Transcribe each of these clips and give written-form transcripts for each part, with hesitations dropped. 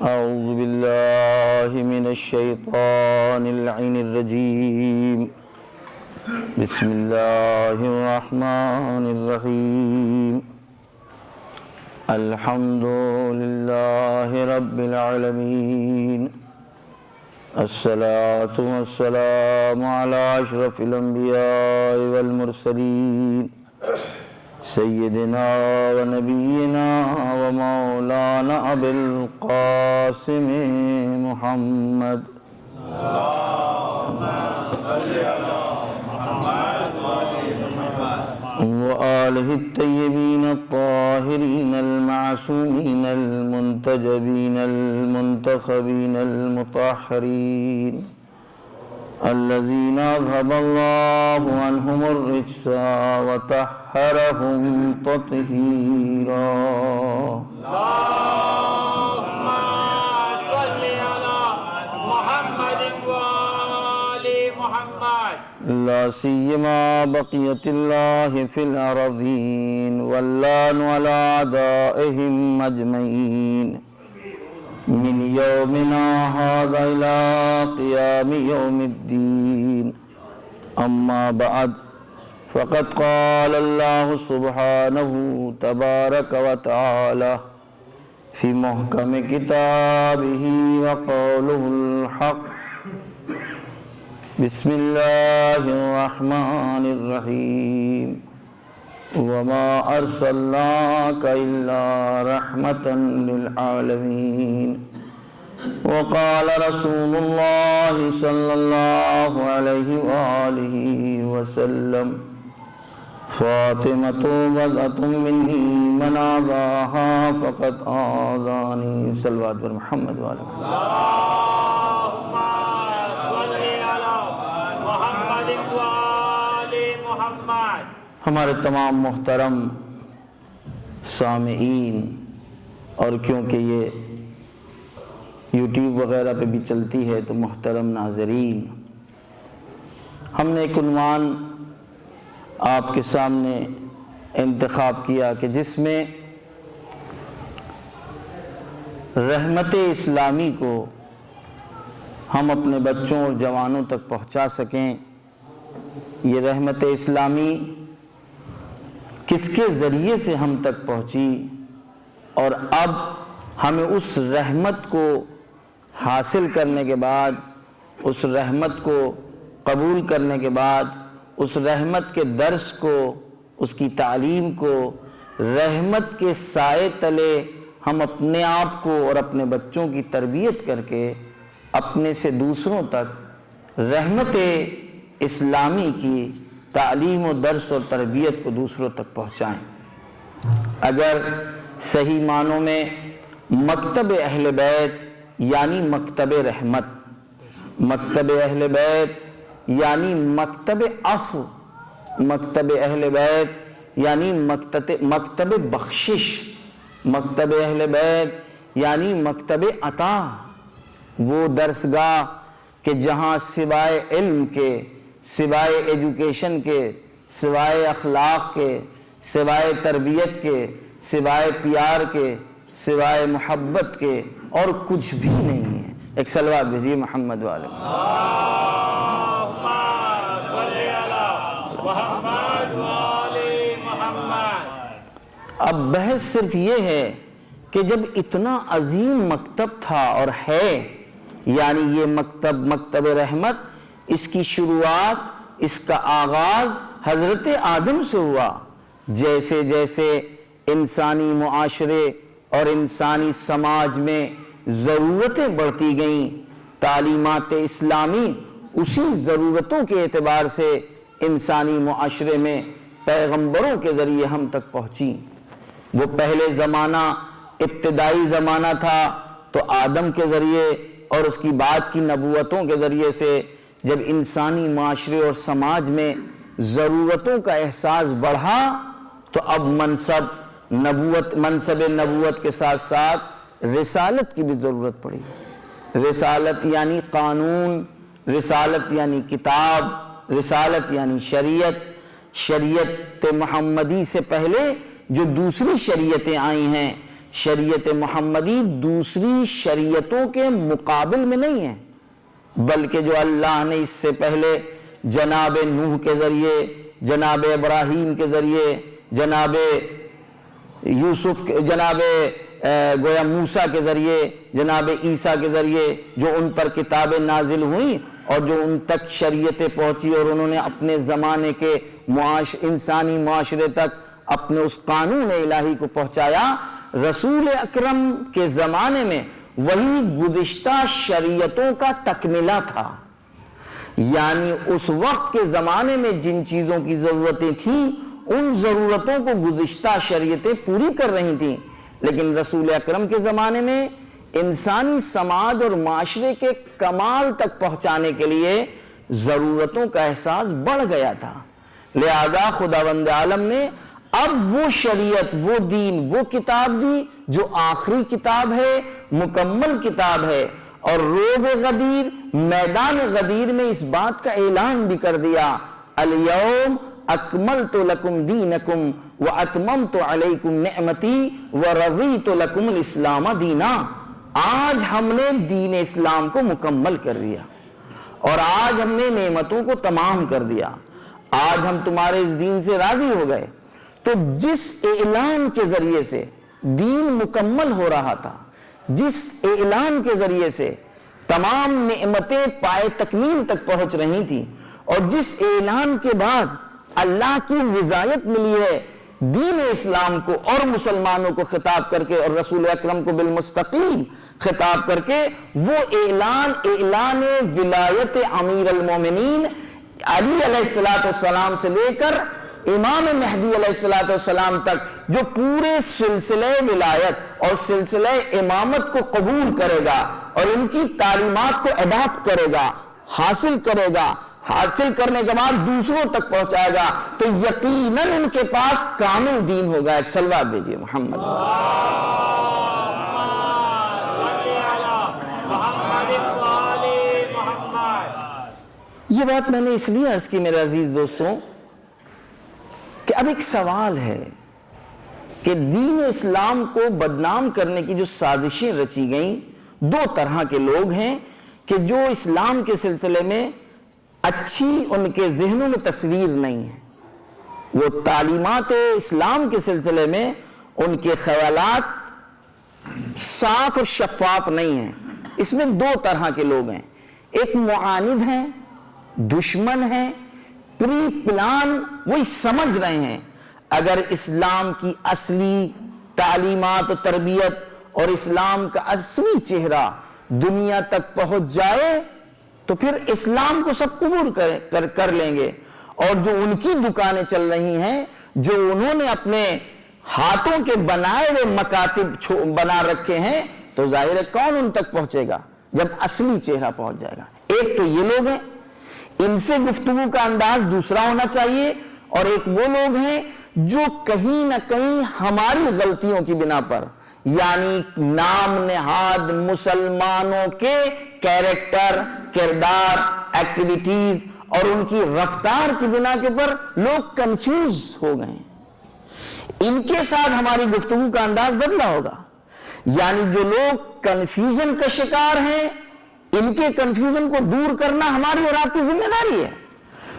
أعوذ بالله من الشيطان اللعين الرجيم بسم الله الرحمن الرحيم الحمد لله رب العالمين الصلاة والسلام على أشرف الأنبياء والمرسلين سيدنا ونبينا ومولانا أبي القاسم محمد اللهم صل على محمد وآله الطيبين الطاهرين المعصومين المنتجبين المنتخبين المطهرين الذين أذهب الله عنهم الرجس وطهرهم تطهيرا اللهم صل على محمد وآل محمد لا سيما بقية الله في الأرضين واللعن على أعدائهم أجمعين من يومنا هذا إلى قيام يوم الدين أما بعد فقد قال الله سبحانه تبارك وتعالى في محكم كتابه وقوله الحق بسم الله الرحمن الرحيم وما أرسلناك إلا رحمة للعالمين وقال رسول الله صلى الله عليه وآله وسلم فاطمة بضعة مني من آذاها فقد آذاني صلوات بر محمد وآله اللهم صل على محمد وآل محمد ہمارے تمام محترم سامعین اور کیونکہ یہ یوٹیوب وغیرہ پہ بھی چلتی ہے تو محترم ناظرین، ہم نے ایک عنوان آپ کے سامنے انتخاب کیا کہ جس میں رحمت اسلامی کو ہم اپنے بچوں اور جوانوں تک پہنچا سکیں۔ یہ رحمت اسلامی کس کے ذریعے سے ہم تک پہنچی اور اب ہمیں اس رحمت کو حاصل کرنے کے بعد، اس رحمت کو قبول کرنے کے بعد، اس رحمت کے درس کو، اس کی تعلیم کو، رحمت کے سائے تلے ہم اپنے آپ کو اور اپنے بچوں کی تربیت کر کے اپنے سے دوسروں تک رحمت اسلامی کی تعلیم و درس اور تربیت کو دوسروں تک پہنچائیں۔ اگر صحیح معنوں میں مکتب اہل بیت یعنی مکتب رحمت، مکتب اہل بیت یعنی مکتب عفو، مکتب اہل بیت یعنی مکتب بخشش، مکتب اہل بیت یعنی مکتب عطا، وہ درسگاہ کہ جہاں سوائے علم کے، سوائے ایجوکیشن کے، سوائے اخلاق کے، سوائے تربیت کے، سوائے پیار کے، سوائے محبت کے اور کچھ بھی نہیں ہے۔ ایک صلوات بھیجیے محمد والے۔ اللهم صل على محمد وآل محمد۔ اب بحث صرف یہ ہے کہ جب اتنا عظیم مکتب تھا اور ہے، یعنی یہ مکتب رحمت، اس کی شروعات، اس کا آغاز حضرت آدم سے ہوا۔ جیسے جیسے انسانی معاشرے اور انسانی سماج میں ضرورتیں بڑھتی گئیں، تعلیمات اسلامی اسی ضرورتوں کے اعتبار سے انسانی معاشرے میں پیغمبروں کے ذریعے ہم تک پہنچی۔ وہ پہلے زمانہ ابتدائی زمانہ تھا تو آدم کے ذریعے اور اس کی بعد کی نبوتوں کے ذریعے سے جب انسانی معاشرے اور سماج میں ضرورتوں کا احساس بڑھا تو اب منصب نبوت کے ساتھ ساتھ رسالت کی بھی ضرورت پڑی۔ رسالت یعنی قانون، رسالت یعنی کتاب، رسالت یعنی شریعت، شریعت محمدی سے پہلے جو دوسری شریعتیں آئی ہیں، شریعت محمدی دوسری شریعتوں کے مقابل میں نہیں ہے، بلکہ جو اللہ نے اس سے پہلے جناب نوح کے ذریعے، جناب ابراہیم کے ذریعے، جناب یوسف، جناب گویا موسیٰ کے ذریعے، جناب عیسیٰ کے ذریعے جو ان پر کتابیں نازل ہوئیں اور جو ان تک شریعتیں پہنچی اور انہوں نے اپنے زمانے کے انسانی معاشرے تک اپنے اس قانون الہی کو پہنچایا، رسول اکرم کے زمانے میں وہی گزشتہ شریعتوں کا تکملہ تھا۔ یعنی اس وقت کے زمانے میں جن چیزوں کی ضرورتیں تھیں ان ضرورتوں کو گزشتہ شریعتیں پوری کر رہی تھیں، لیکن رسول اکرم کے زمانے میں انسانی سماج اور معاشرے کے کمال تک پہنچانے کے لیے ضرورتوں کا احساس بڑھ گیا تھا، لہذا خداوند عالم نے اب وہ شریعت، وہ دین، وہ کتاب دی جو آخری کتاب ہے، مکمل کتاب ہے، اور روز غدیر، میدان غدیر میں اس بات کا اعلان بھی کر دیا، الیوم اکملت لکم دینکم واتممت علیکم نعمتی ورضیت لکم الاسلام دینا۔ آج ہم نے دین اسلام کو مکمل کر دیا اور آج ہم نے نعمتوں کو تمام کر دیا، آج ہم تمہارے اس دین سے راضی ہو گئے۔ تو جس اعلان کے ذریعے سے دین مکمل ہو رہا تھا، جس اعلان کے ذریعے سے تمام نعمتیں پائے تکمیل تک پہنچ رہی تھی، اور جس اعلان کے بعد اللہ کی رضایت ملی ہے دین اسلام کو اور مسلمانوں کو خطاب کر کے اور رسول اکرم کو بالمستقیم خطاب کر کے، وہ اعلان ولایت امیر المومنین علی علیہ السلام سے لے کر امام مہدی علیہ السلام تک، جو پورے سلسلہ ولایت اور سلسلہ امامت کو قبول کرے گا اور ان کی تعلیمات کو اڈاپٹ کرے گا، حاصل کرے گا، حاصل کرنے کے بعد دوسروں تک پہنچائے گا، تو یقیناً ان کے پاس کامل دین ہوگا۔ ایک صلوات دیجئے محمد۔ یہ بات میں نے اس لیے عرض کی میرے عزیز دوستوں کہ اب ایک سوال ہے کہ دین اسلام کو بدنام کرنے کی جو سازشیں رچی گئیں، دو طرح کے لوگ ہیں کہ جو اسلام کے سلسلے میں اچھی ان کے ذہنوں میں تصویر نہیں ہے، وہ تعلیمات اسلام کے سلسلے میں ان کے خیالات صاف اور شفاف نہیں ہیں۔ اس میں دو طرح کے لوگ ہیں، ایک معاند ہیں، دشمن ہیں، پری پلان وہی سمجھ رہے ہیں اگر اسلام کی اصلی تعلیمات و تربیت اور اسلام کا اصلی چہرہ دنیا تک پہنچ جائے تو پھر اسلام کو سب قبول کر لیں گے، اور جو ان کی دکانیں چل رہی ہیں، جو انہوں نے اپنے ہاتھوں کے بنائے ہوئے مکاتب بنا رکھے ہیں، تو ظاہر ہے کون ان تک پہنچے گا جب اصلی چہرہ پہنچ جائے گا۔ ایک تو یہ لوگ ہیں، ان سے گفتگو کا انداز دوسرا ہونا چاہیے، اور ایک وہ لوگ ہیں جو کہیں نہ کہیں ہماری غلطیوں کی بنا پر، یعنی نام نہاد مسلمانوں کے کیریکٹر، کردار، ایکٹیویٹیز اور ان کی رفتار کی بنا کے پر لوگ کنفیوز ہو گئے ہیں، ان کے ساتھ ہماری گفتگو کا انداز بدلا ہوگا۔ یعنی جو لوگ کنفیوژن کا شکار ہیں، ان کے کنفیوژن کو دور کرنا ہماری اور آپ کی ذمہ داری ہے،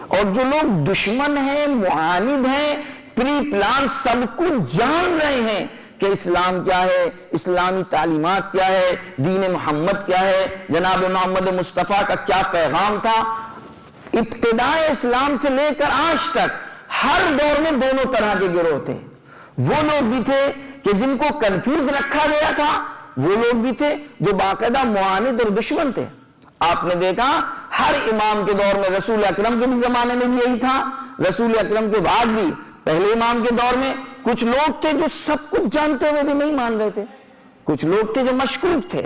اور جو لوگ دشمن ہیں، معاند ہیں، پری پلان سب کچھ جان رہے ہیں کہ اسلام کیا ہے، اسلامی تعلیمات کیا ہے، دین محمد کیا ہے، جناب محمد مصطفیٰ کا کیا پیغام تھا، ابتدائے اسلام سے لے کر آج تک ہر دور میں دونوں طرح کے گروہ تھے۔ وہ لوگ بھی تھے کہ جن کو کنفیوز رکھا گیا تھا، وہ لوگ بھی تھے جو باقاعدہ معاند اور دشمن تھے۔ آپ نے دیکھا ہر امام کے دور میں، رسول اکرم کے بھی زمانے میں بھی یہی تھا، رسول اکرم کے بعد بھی پہلے امام کے دور میں کچھ لوگ تھے جو سب کچھ جانتے ہوئے بھی نہیں مان رہے تھے، کچھ لوگ تھے جو مشکوک تھے،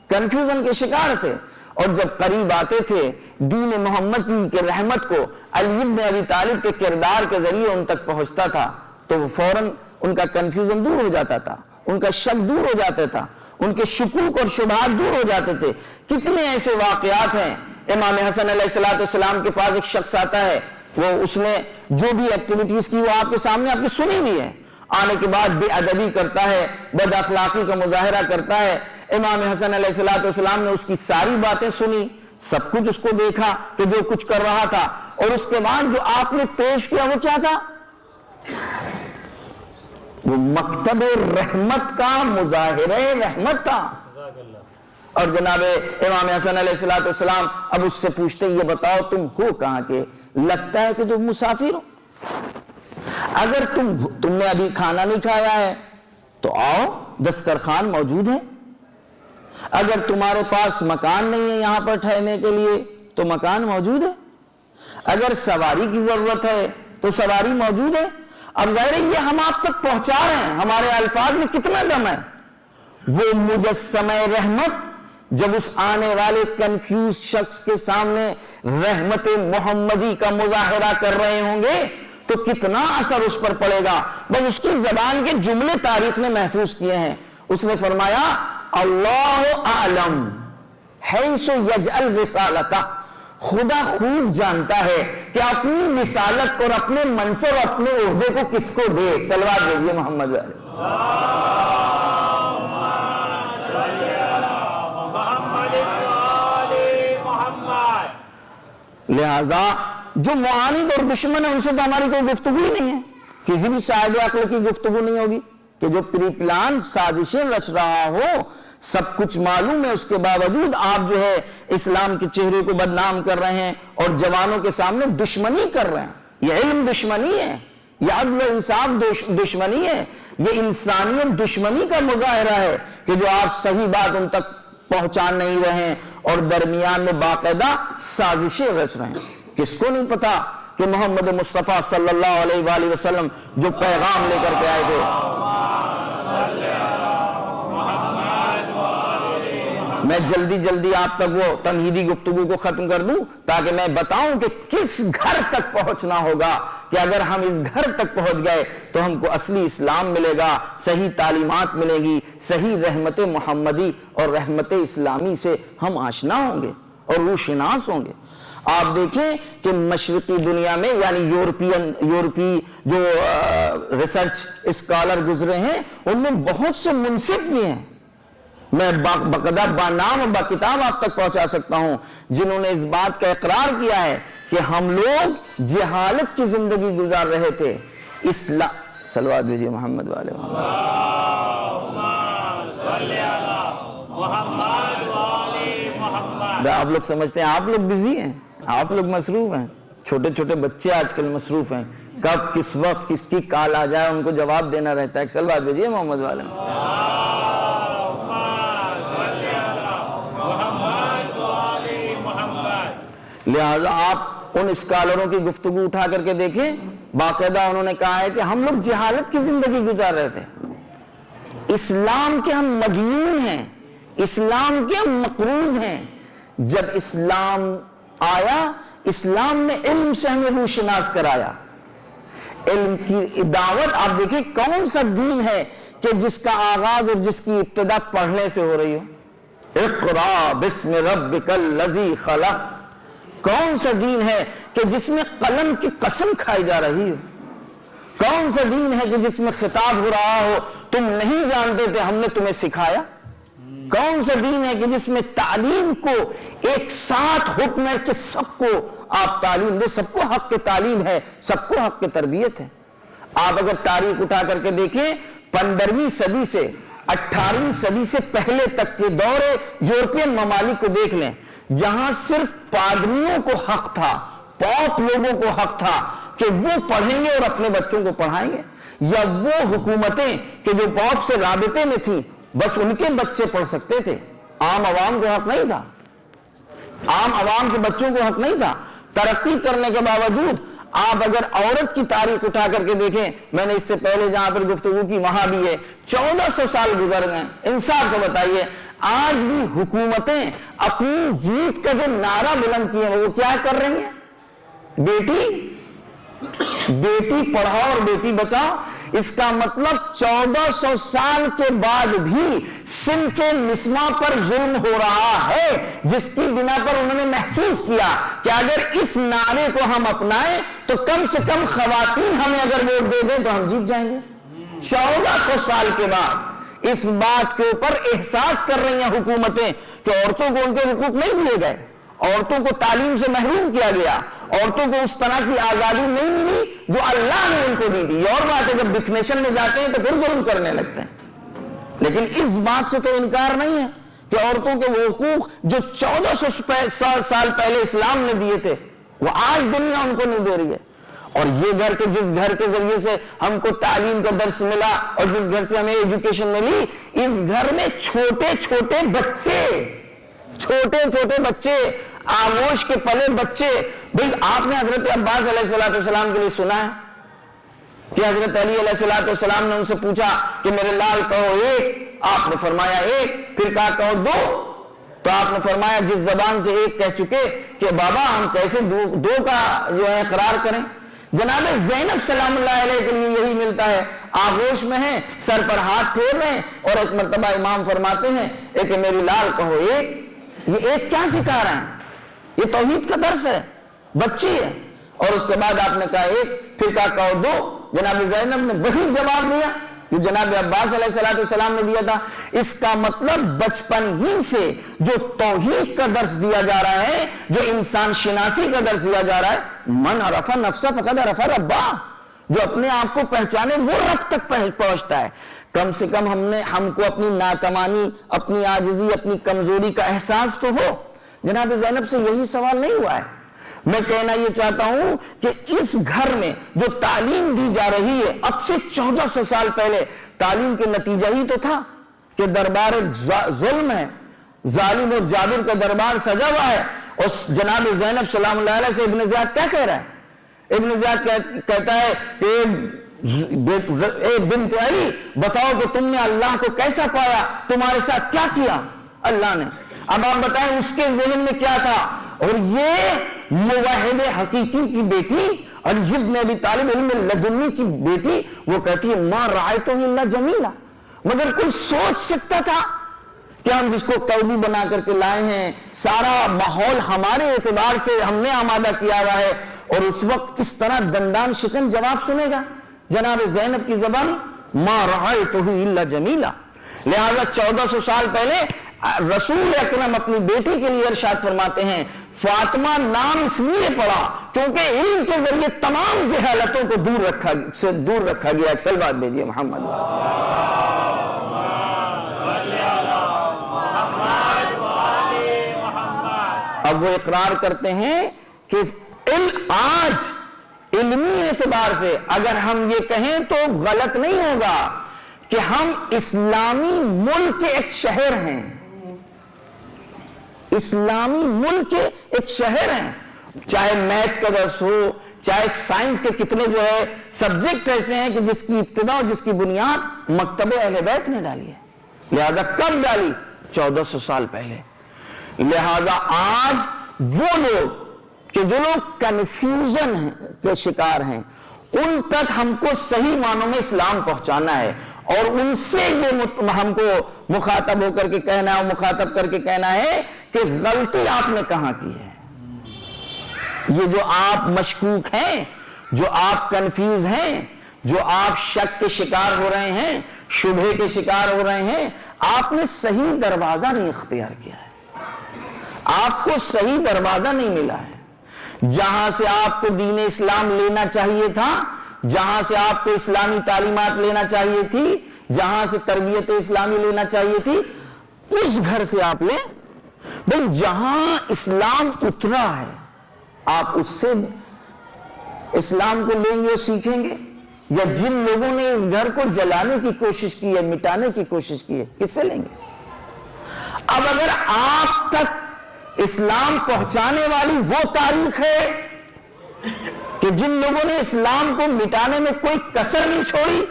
کنفیوژن کے شکار تھے، اور جب قریب آتے تھے دین محمد کی رحمت کو علی بن ابی طالب کے کردار کے ذریعے ان تک پہنچتا تھا تو وہ فوراً ان کا کنفیوژن دور ہو جاتا تھا، ان کا شک دور ہو جاتا تھا، ان کے شکوک اور شبہات دور ہو جاتے تھے۔ کتنے ایسے واقعات ہیں، امام حسن علیہ السلام کے پاس ایک شخص آتا ہے، وہ اس نے جو بھی ایکٹیویٹیز کی وہ آپ کے سامنے آپ کی سنی ہوئی ہے، آنے کے بعد بے ادبی کرتا ہے، بد اخلاقی کا مظاہرہ کرتا ہے۔ امام حسن علیہ السلام نے اس کی ساری باتیں سنی، سب کچھ اس کو دیکھا کہ جو کچھ کر رہا تھا، اور اس کے بعد جو آپ نے پیش کیا وہ کیا تھا؟ وہ مکتب رحمت کا مظاہرہ رحمت تھا۔ اور جناب امام حسن علیہ السلام اب اس سے پوچھتے ہیں، یہ بتاؤ تم ہو کہاں کے؟ لگتا ہے کہ تم مسافر ہو، اگر تم نے ابھی کھانا نہیں کھایا ہے تو آؤ، دسترخوان موجود ہے۔ اگر تمہارے پاس مکان نہیں ہے یہاں پر ٹھہرنے کے لیے تو مکان موجود ہے۔ اگر سواری کی ضرورت ہے تو سواری موجود ہے۔ اب ظاہر ہے یہ ہم آپ تک پہنچا رہے ہیں، ہمارے الفاظ میں کتنا دم ہے۔ وہ مجسمہ رحمت جب اس آنے والے کنفیوز شخص کے سامنے رحمت محمدی کا مظاہرہ کر رہے ہوں گے تو کتنا اثر اس پر پڑے گا۔ بس اس کی زبان کے جملے تاریخ نے محفوظ کیے ہیں۔ اس نے فرمایا اللہ اعلم حیث یجعل رسالتہ، خدا خوب جانتا ہے کہ اپنی رسالت اور اپنے منصب اور اپنے عہدے کو کس کو دے۔ صلوات بھیجیے محمد والے۔ لہذا جو معاند اور دشمن ہے ان سے تو ہماری کوئی گفتگو ہی نہیں ہے، کسی بھی صاحب عقل کی گفتگو نہیں ہوگی کہ جو پری پلان سازشیں رچ رہا ہو، سب کچھ معلوم ہے، اس کے باوجود آپ جو ہے اسلام کے چہرے کو بدنام کر رہے ہیں اور جوانوں کے سامنے دشمنی کر رہے ہیں۔ یہ علم دشمنی ہے، یہ عدل و انصاف دشمنی ہے، یہ انسانیت دشمنی کا مظاہرہ ہے کہ جو آپ صحیح بات ان تک پہنچان نہیں رہے ہیں اور درمیان میں باقاعدہ سازشیں رچ رہے ہیں۔ کس کو نہیں پتا کہ محمد مصطفیٰ صلی اللہ علیہ وآلہ وسلم جو پیغام لے کر کے آئے تھے۔ میں جلدی آپ تک وہ تمہیدی گفتگو کو ختم کر دوں تاکہ میں بتاؤں کہ کس گھر تک پہنچنا ہوگا، کہ اگر ہم اس گھر تک پہنچ گئے تو ہم کو اصلی اسلام ملے گا، صحیح تعلیمات ملے گی، صحیح رحمت محمدی اور رحمت اسلامی سے ہم آشنا ہوں گے اور روشناس ہوں گے۔ آپ دیکھیں کہ مشرقی دنیا میں یعنی یورپی جو ریسرچ اسکالر گزرے ہیں ان میں بہت سے منصف بھی ہیں، میں باقاعدہ بانام اور باکتاب آپ تک پہنچا سکتا ہوں، جنہوں نے اس بات کا اقرار کیا ہے کہ ہم لوگ جہالت کی زندگی گزار رہے تھے۔ اسلام صلوات بھیجیے محمد والے۔ آپ لوگ سمجھتے ہیں آپ لوگ بزی ہیں، آپ لوگ مصروف ہیں، چھوٹے چھوٹے بچے آج کل مصروف ہیں، کب کس وقت کس کی کال آ جائے ان کو جواب دینا رہتا ہے۔ صلوات بھیجیے محمد والے۔ لہذا آپ ان اسکالروں کی گفتگو اٹھا کر کے دیکھیں، باقاعدہ انہوں نے کہا ہے کہ ہم لوگ جہالت کی زندگی گزار رہے تھے، اسلام کے ہم مدیون ہیں، اسلام کے ہم مقروض ہیں۔ جب اسلام آیا، اسلام نے علم سے ہمیں روشناس کرایا، علم کی دعوت۔ آپ دیکھیں کون سا دین ہے کہ جس کا آغاز اور جس کی ابتدا پڑھنے سے ہو رہی ہو؟ اقرا بسم ربک الذی خلق۔ کون سا دین ہے کہ جس میں قلم کی قسم کھائی جا رہی ہو؟ کون سا دین ہے کہ جس میں خطاب ہو رہا ہو تم نہیں جانتے تھے ہم نے تمہیں سکھایا؟ کون سا دین ہے کہ جس میں تعلیم کو ایک ساتھ حکم ہے کہ سب کو آپ تعلیم دے، سب کو حق کی تعلیم ہے، سب کو حق کی تربیت ہے؟ آپ اگر تاریخ اٹھا کر کے دیکھیں 15ویں صدی سے 18ویں صدی سے پہلے تک کے دور یورپین ممالک کو دیکھ لیں، جہاں صرف پادریوں کو حق تھا، پوپ لوگوں کو حق تھا کہ وہ پڑھیں گے اور اپنے بچوں کو پڑھائیں گے، یا وہ حکومتیں کہ جو پوپ سے رابطے میں تھی بس ان کے بچے پڑھ سکتے تھے، عام عوام کو حق نہیں تھا، عام عوام کے بچوں کو حق نہیں تھا۔ ترقی کرنے کے باوجود آپ اگر عورت کی تاریخ اٹھا کر کے دیکھیں، میں نے اس سے پہلے جہاں پر گفتگو کی وہاں بھی ہے، 1400 سال گزر گئے، انصاف سے بتائیے آج بھی حکومتیں اپنی جیت کا جو نعرہ بلند کیے ہیں وہ کیا کر رہی ہیں؟ بیٹی پڑھاؤ اور بیٹی بچاؤ۔ اس کا مطلب 1400 سال کے بعد بھی صنف نسواں پر ظلم ہو رہا ہے، جس کی بنا پر انہوں نے محسوس کیا کہ اگر اس نعرے کو ہم اپنائیں تو کم سے کم خواتین ہمیں اگر ووٹ دے دیں تو ہم جیت جائیں گے۔ 1400 سال کے بعد اس بات کے اوپر احساس کر رہی ہیں حکومتیں کہ عورتوں کو ان کے حقوق نہیں دیے گئے، عورتوں کو تعلیم سے محروم کیا گیا، عورتوں کو اس طرح کی آزادی نہیں ملی جو اللہ نے ان کو دی تھی۔ یہ اور بات ہے، جب ڈیفینیشن میں جاتے ہیں تو پھر ظلم کرنے لگتے ہیں، لیکن اس بات سے تو انکار نہیں ہے کہ عورتوں کے وہ حقوق جو 1400 سال پہلے اسلام نے دیے تھے وہ آج دنیا ان کو نہیں دے رہی ہے۔ اور یہ گھر کے جس گھر کے ذریعے سے ہم کو تعلیم کا درس ملا اور جس گھر سے ہمیں ایجوکیشن ملی، اس گھر میں چھوٹے چھوٹے بچے آغوش کے پلے بچے۔ بھئی آپ نے حضرت عباس علیہ السلام کے لیے سنا ہے کہ حضرت علی علیہ السلام نے ان سے پوچھا کہ میرے لال کہو ایک، آپ نے فرمایا ایک، پھر کہا کہو دو، تو آپ نے فرمایا جس زبان سے ایک کہہ چکے کہ بابا ہم کیسے دو کا جو ہے اقرار کریں۔ جناب زینب سلام اللہ علیہ کے لیے یہی ملتا ہے، آغوش میں ہیں، سر پر ہاتھ پھیر رہے ہیں، اور ایک مرتبہ امام فرماتے ہیں کہ میری لال کہو ایک۔ یہ ایک کیا سکھا رہے ہیں؟ یہ توحید کا درس ہے، بچی ہے۔ اور اس کے بعد آپ نے کہا ایک، پھر کہا کہو دو۔ جناب زینب نے وہی جواب دیا جو جناب عباس علیہ السلام نے دیا تھا۔ اس کا مطلب بچپن ہی سے جو توحید کا درس دیا جا رہا ہے، جو انسان شناسی کا درس دیا جا رہا ہے، من عرف نفسہ فقد عرف ربہ، جو اپنے آپ کو پہچانے وہ رب تک پہنچتا ہے۔ کم سے کم ہم کو اپنی ناتوانی، اپنی عاجزی، اپنی کمزوری کا احساس تو ہو۔ جناب زینب سے یہی سوال نہیں ہوا ہے۔ میں کہنا یہ چاہتا ہوں کہ اس گھر میں جو تعلیم دی جا رہی ہے اب سے 1400 سال پہلے، تعلیم کے نتیجہ ہی تو تھا کہ دربار ظلم ہے، ظالم اور جابر کا دربار سجا ہوا ہے۔ اور جناب زینب سلام اللہ علیہ سے ابن زیاد کیا کہہ رہا ہے؟ ابن زیاد کہتا ہے کہ اے بنت علی بتاؤ کہ تم نے اللہ کو کیسا پایا، تمہارے ساتھ کیا کیا اللہ نے؟ اب آپ بتائیں اس کے ذہن میں کیا تھا۔ اور یہ موحد حقیقی کی بیٹی علی ابن ابی طالب علم لدنی کی بیٹی، وہ کہتی ہے ما رأیتہ الا جمیلا۔ مگر کوئی سوچ سکتا تھا کہ ہم جس کو قیدی بنا کر کے لائے ہیں، سارا ماحول ہمارے اعتبار سے ہم نے آمادہ کیا ہوا ہے، اور اس وقت اس طرح دندان شکن جواب سنے گا جناب زینب کی زبان؟ ما رأیتہ الا جمیلا۔ لہذا 1400 سال پہلے رسول اکرم اپنی بیٹی کے لیے ارشاد فرماتے ہیں فاطمہ نام اس لیے پڑا کیونکہ علم کے ذریعے تمام جہالتوں کو دور رکھا گیا۔ ایک سلوات بھیجیے محمد۔ اب وہ اقرار کرتے ہیں کہ آج علمی اعتبار سے اگر ہم یہ کہیں تو غلط نہیں ہوگا کہ ہم اسلامی ملک کے ایک شہر ہیں، اسلامی ملک کے ایک شہر ہیں۔ چاہے میتھ کا درس ہو، چاہے سائنس کے کتنے جو ہے سبجیکٹ ایسے ہیں کہ جس کی ابتدا اور جس کی بنیاد مکتب اہل بیت نے ڈالی ہے۔ لہذا کب ڈالی؟ 1400 سال پہلے۔ لہذا آج وہ لوگ کہ جو لوگ کنفیوژن کے شکار ہیں، ان تک ہم کو صحیح معنوں میں اسلام پہنچانا ہے، اور ان سے یہ ہم کو مخاطب ہو کر کے کہنا ہے، مخاطب کر کے کہنا ہے کہ غلطی آپ نے کہاں کی ہے۔ یہ جو آپ مشکوک ہیں، جو آپ کنفیوز ہیں، جو آپ شک کے شکار ہو رہے ہیں، شبہے کے شکار ہو رہے ہیں، آپ نے صحیح دروازہ نہیں اختیار کیا ہے، آپ کو صحیح دروازہ نہیں ملا ہے۔ جہاں سے آپ کو دین اسلام لینا چاہیے تھا، جہاں سے آپ کو اسلامی تعلیمات لینا چاہیے تھی، جہاں سے تربیت اسلامی لینا چاہیے تھی، اس گھر سے آپ لیں۔ بھئی جہاں اسلام اترا ہے آپ اس سے اسلام کو لیں گے اور سیکھیں گے، یا جن لوگوں نے اس گھر کو جلانے کی کوشش کی ہے، مٹانے کی کوشش کی ہے، کس سے لیں گے؟ اب اگر آپ تک اسلام پہنچانے والی وہ تاریخ ہے کہ جن لوگوں نے اسلام کو مٹانے میں کوئی کسر نہیں چھوڑی،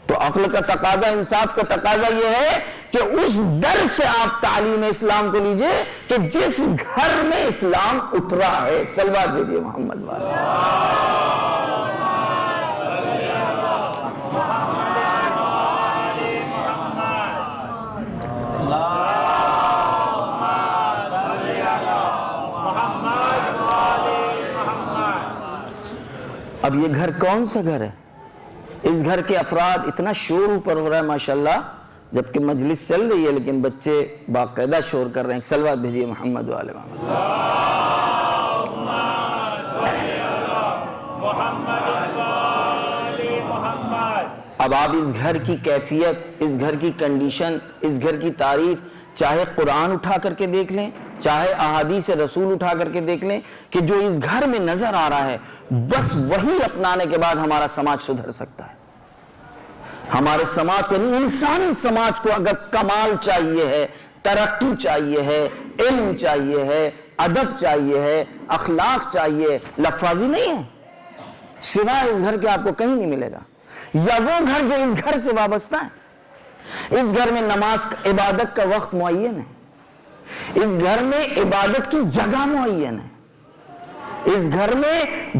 تو عقل کا تقاضا، انصاف کا تقاضا یہ ہے کہ اس در سے آپ تعلیم اسلام کو لیجئے کہ جس گھر میں اسلام اترا ہے۔ سلوات دیجئے محمد والے۔ اب یہ گھر کون سا گھر ہے؟ اس گھر کے افراد، اتنا شور اوپر ہو رہا ہے ماشاءاللہ، جبکہ مجلس چل رہی ہے لیکن بچے باقاعدہ شور کر رہے ہیں. صلوات بھیجیے محمد والے محمد. اب آپ اس گھر کی کیفیت، اس گھر کی کنڈیشن، اس گھر کی تعریف چاہے قرآن اٹھا کر کے دیکھ لیں، چاہے احادیث رسول اٹھا کر کے دیکھ لیں، کہ جو اس گھر میں نظر آ رہا ہے بس وہی اپنانے کے بعد ہمارا سماج سدھر سکتا ہے. ہمارے سماج کو نہیں، انسانی سماج کو اگر کمال چاہیے ہے، ترقی چاہیے ہے، علم چاہیے ہے، ادب چاہیے ہے، اخلاق چاہیے، لفاظی نہیں ہے، سوائے اس گھر کے آپ کو کہیں نہیں ملے گا. یا وہ گھر جو اس گھر سے وابستہ ہے. اس گھر میں نماز عبادت کا وقت معین ہے، اس گھر میں عبادت کی جگہ معین ہے، اس گھر میں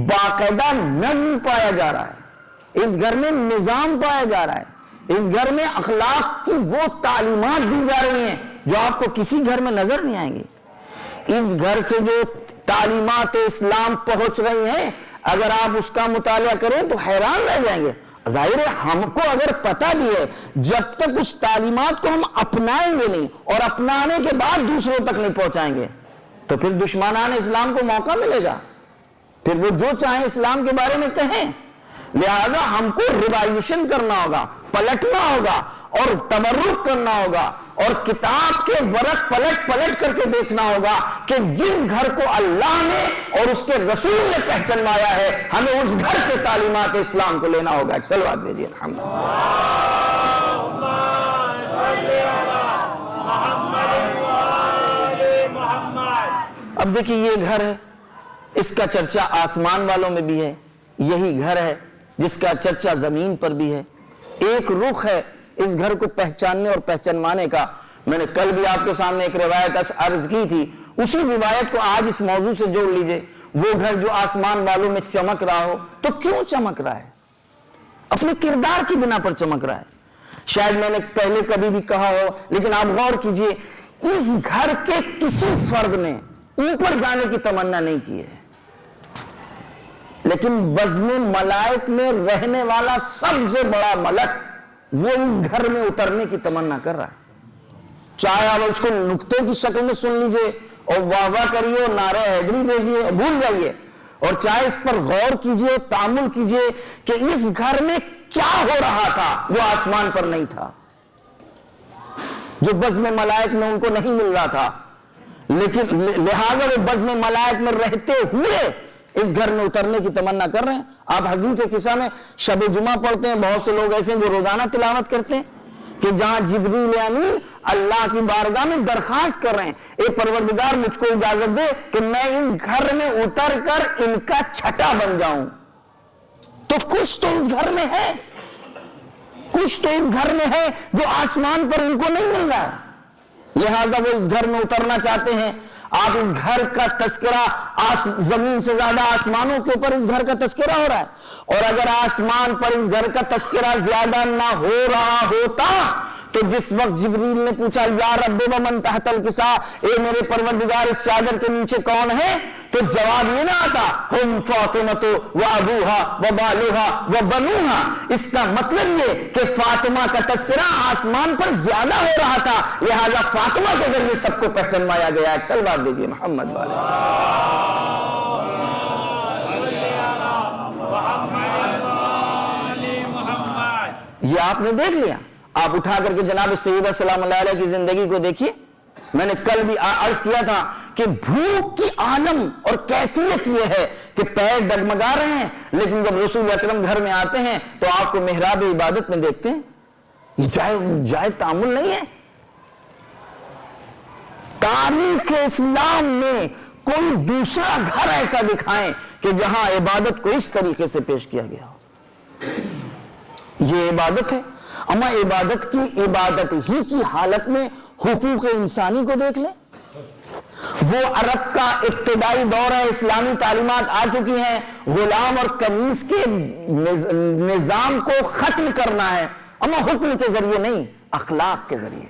باقاعدہ نظم پایا جا رہا ہے، اس گھر میں نظام پایا جا رہا ہے، اس گھر میں اخلاق کی وہ تعلیمات دی جا رہی ہیں جو آپ کو کسی گھر میں نظر نہیں آئیں گی. اس گھر سے جو تعلیمات اسلام پہنچ رہی ہیں اگر آپ اس کا مطالعہ کریں تو حیران رہ جائیں گے. ظاہر ہے ہم کو اگر پتہ بھی ہے، جب تک اس تعلیمات کو ہم اپنائیں گے نہیں اور اپنانے کے بعد دوسروں تک نہیں پہنچائیں گے تو پھر دشمنان اسلام کو موقع ملے گا، پھر وہ جو چاہیں اسلام کے بارے میں کہیں. لہذا ہم کو ریوائزیشن کرنا ہوگا، پلٹنا ہوگا اور تبرک کرنا ہوگا اور کتاب کے ورق پلٹ پلٹ کر کے دیکھنا ہوگا کہ جس گھر کو اللہ نے اور اس کے رسول نے پہچانوایا ہے ہمیں اس گھر سے تعلیمات اسلام کو لینا ہوگا. صلوات بھیجیے محمد. اب دیکھیے یہ گھر ہے، اس کا چرچا آسمان والوں میں بھی ہے، یہی گھر ہے جس کا چرچا زمین پر بھی ہے. ایک رخ ہے اس گھر کو پہچاننے اور پہچانوانے کا. میں نے کل بھی آپ کے سامنے ایک روایت عرض کی تھی، اسی روایت کو آج اس موضوع سے جوڑ لیجئے. وہ گھر جو آسمان والوں میں چمک رہا ہو تو کیوں چمک رہا ہے؟ اپنے کردار کی بنا پر چمک رہا ہے. شاید میں نے پہلے کبھی بھی کہا ہو لیکن آپ غور کیجئے، اس گھر کے کسی فرد نے اوپر جانے کی تمنا نہیں کی ہے، لیکن بزم ملائک میں رہنے والا سب سے بڑا ملک وہ اس گھر میں اترنے کی تمنا کر رہا ہے. چاہے آپ اس کو نکتے کی شکل میں سن لیجئے اور واہ واہ کریے اور نعرہ حیدری بھیجیے اور بھول جائیے، اور چاہے اس پر غور کیجئے، تأمل کیجئے کہ اس گھر میں کیا ہو رہا تھا وہ آسمان پر نہیں تھا، جو بزم ملائک میں ان کو نہیں مل رہا تھا، لیکن لہذا وہ بزم ملائک میں رہتے ہوئے اس گھر میں اترنے کی تمنا کر رہے ہیں. آپ حدیث قصہ میں شب جمعہ پڑھتے ہیں، بہت سے لوگ ایسے ہیں جو روزانہ تلاوت کرتے ہیں کہ جہاں جبریل امین اللہ کی بارگاہ میں درخواست کر رہے ہیں، اے پروردگار مجھ کو اجازت دے کہ میں اس گھر میں اتر کر ان کا چھٹا بن جاؤں. تو کچھ تو اس گھر میں ہے، کچھ تو اس گھر میں ہے جو آسمان پر ان کو نہیں مل رہا ہے، لہذا وہ اس گھر میں اترنا چاہتے ہیں. آپ اس گھر کا تذکرہ زمین سے زیادہ آسمانوں کے اوپر اس گھر کا تذکرہ ہو رہا ہے، اور اگر آسمان پر اس گھر کا تذکرہ زیادہ نہ ہو رہا ہوتا تو جس وقت جبریل نے پوچھا یا رب ومن تحت الکساء، اے میرے پروردگار اس چادر کے نیچے کون ہے، تو جواب یہ نہ آتا ہم فاطمہ و ابوہا و بالوہا و بنوہا. اس کا مطلب یہ کہ فاطمہ کا تذکرہ آسمان پر زیادہ ہو رہا تھا، لہذا فاطمہ کے ذریعے سب کو پہچانوایا گیا ہے. صلوات دیجیے محمد والے. یہ آپ نے دیکھ لیا. آپ اٹھا کر کے جناب سیدہ سلام اللہ علیہ کی زندگی کو دیکھیے. میں نے کل بھی عرض کیا تھا کہ بھوک کی عالم اور کیفیت یہ ہے کہ پیر ڈگمگا رہے ہیں، لیکن جب رسول اکرم گھر میں آتے ہیں تو آپ کو محراب عبادت میں دیکھتے ہیں. یہ جائے تعامل نہیں ہے. تاریخ اسلام میں کوئی دوسرا گھر ایسا دکھائیں کہ جہاں عبادت کو اس طریقے سے پیش کیا گیا ہو. یہ عبادت ہے، اما عبادت کی عبادت ہی کی حالت میں حقوق انسانی کو دیکھ لیں. وہ عرب کا ابتدائی دور ہے، اسلامی تعلیمات آ چکی ہیں، غلام اور کنیز کے نظام کو ختم کرنا ہے، اما حکم کے ذریعے نہیں، اخلاق کے ذریعے،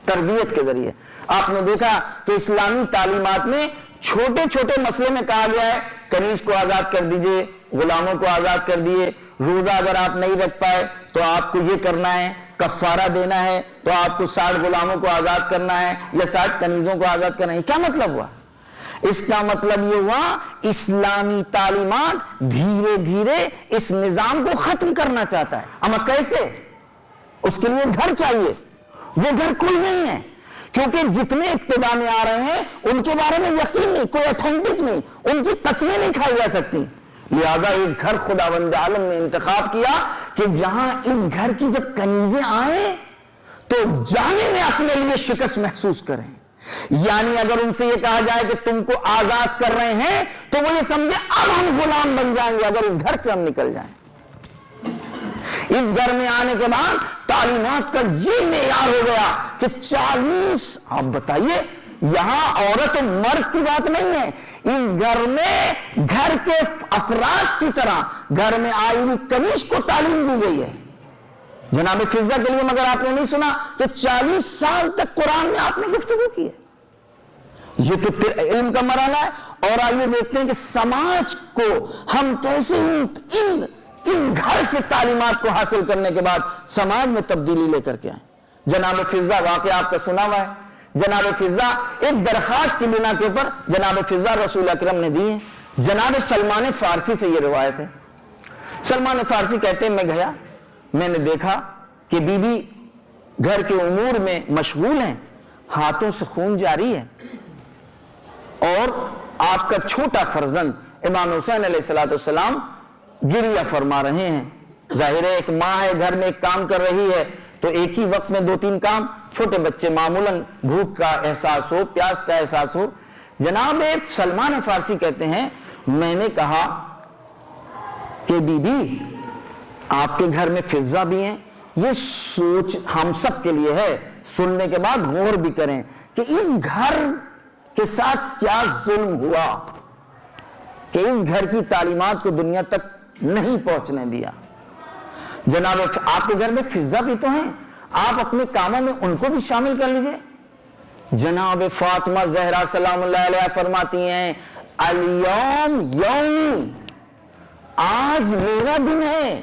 تربیت کے ذریعے. آپ نے دیکھا کہ اسلامی تعلیمات میں چھوٹے چھوٹے مسئلے میں کہا گیا ہے کنیز کو آزاد کر دیجئے، غلاموں کو آزاد کر دیے، روزہ اگر آپ نہیں رکھ پائے تو آپ کو یہ کرنا ہے، کفارہ دینا ہے، تو آپ کو 60 غلاموں کو آزاد کرنا ہے یا 60 کنیزوں کو آزاد کرنا ہے۔ کیا مطلب ہوا؟ اس کا مطلب یہ ہوا اسلامی تعلیمات دھیرے دھیرے اس نظام کو ختم کرنا چاہتا ہے۔ اما کیسے؟ اس کے لیے گھر چاہیے، وہ گھر کوئی نہیں ہے، کیونکہ جتنے ابتدا میں آ رہے ہیں ان کے بارے میں یقین نہیں، کوئی اتھینٹک نہیں، ان کی قسمیں نہیں کھائی جا سکتی، لہذا ایک گھر خداوند عالم نے انتخاب کیا کہ جہاں اس گھر کی جب کنیزیں آئیں تو جانے میں اپنے لیے شکست محسوس کریں، یعنی اگر ان سے یہ کہا جائے کہ تم کو آزاد کر رہے ہیں تو وہ یہ سمجھے اب ہم غلام بن جائیں گے اگر اس گھر سے ہم نکل جائیں۔ اس گھر میں آنے کے بعد تعلیمات کا یہ معیار ہو گیا کہ 40، آپ بتائیے، یہاں عورت و مرد کی بات نہیں ہے، اس گھر میں گھر کے افراد کی طرح گھر میں آئی ہوئی کنیز کو تعلیم دی گئی ہے۔ جناب فضہ کے لیے مگر آپ نے نہیں سنا کہ 40 سال تک قرآن میں آپ نے گفتگو کی ہے، یہ تو پھر علم کا مرحلہ ہے۔ اور آئیے دیکھتے ہیں کہ سماج کو ہم کیسے اس گھر سے تعلیمات کو حاصل کرنے کے بعد سماج میں تبدیلی لے کر کے آئیں۔ جناب فضہ واقعہ آپ کا سنا ہوا ہے، جناب فضہ ایک درخواست کی بنا کے اوپر جناب فضہ رسول اکرم نے دی ہے۔ جناب سلمان فارسی سے یہ روایت ہے، سلمان فارسی کہتے ہیں میں گیا، میں نے دیکھا کہ بی بی گھر کے امور میں مشغول ہیں، ہاتھوں سے خون جاری ہے، اور آپ کا چھوٹا فرزند امام حسین علیہ السلام گریہ فرما رہے ہیں۔ ظاہر ہے ایک ماں ہے، گھر میں ایک کام کر رہی ہے تو ایک ہی وقت میں 2-3 کام، چھوٹے بچے معمولاً بھوک کا احساس ہو، پیاس کا احساس ہو۔ جناب سلمان فارسی کہتے ہیں میں نے کہا کہ بی بی آپ کے گھر میں فضہ بھی ہیں، یہ سوچ ہم سب کے لیے ہے، سننے کے بعد غور بھی کریں کہ اس گھر کے ساتھ کیا ظلم ہوا کہ اس گھر کی تعلیمات کو دنیا تک نہیں پہنچنے دیا۔ جناب آپ کے گھر میں فضہ بھی تو ہیں، آپ اپنے کاموں میں ان کو بھی شامل کر لیجئے۔ جناب فاطمہ زہرا سلام اللہ علیہ فرماتی ہیں الیوم یومی، آج میرا دن ہے،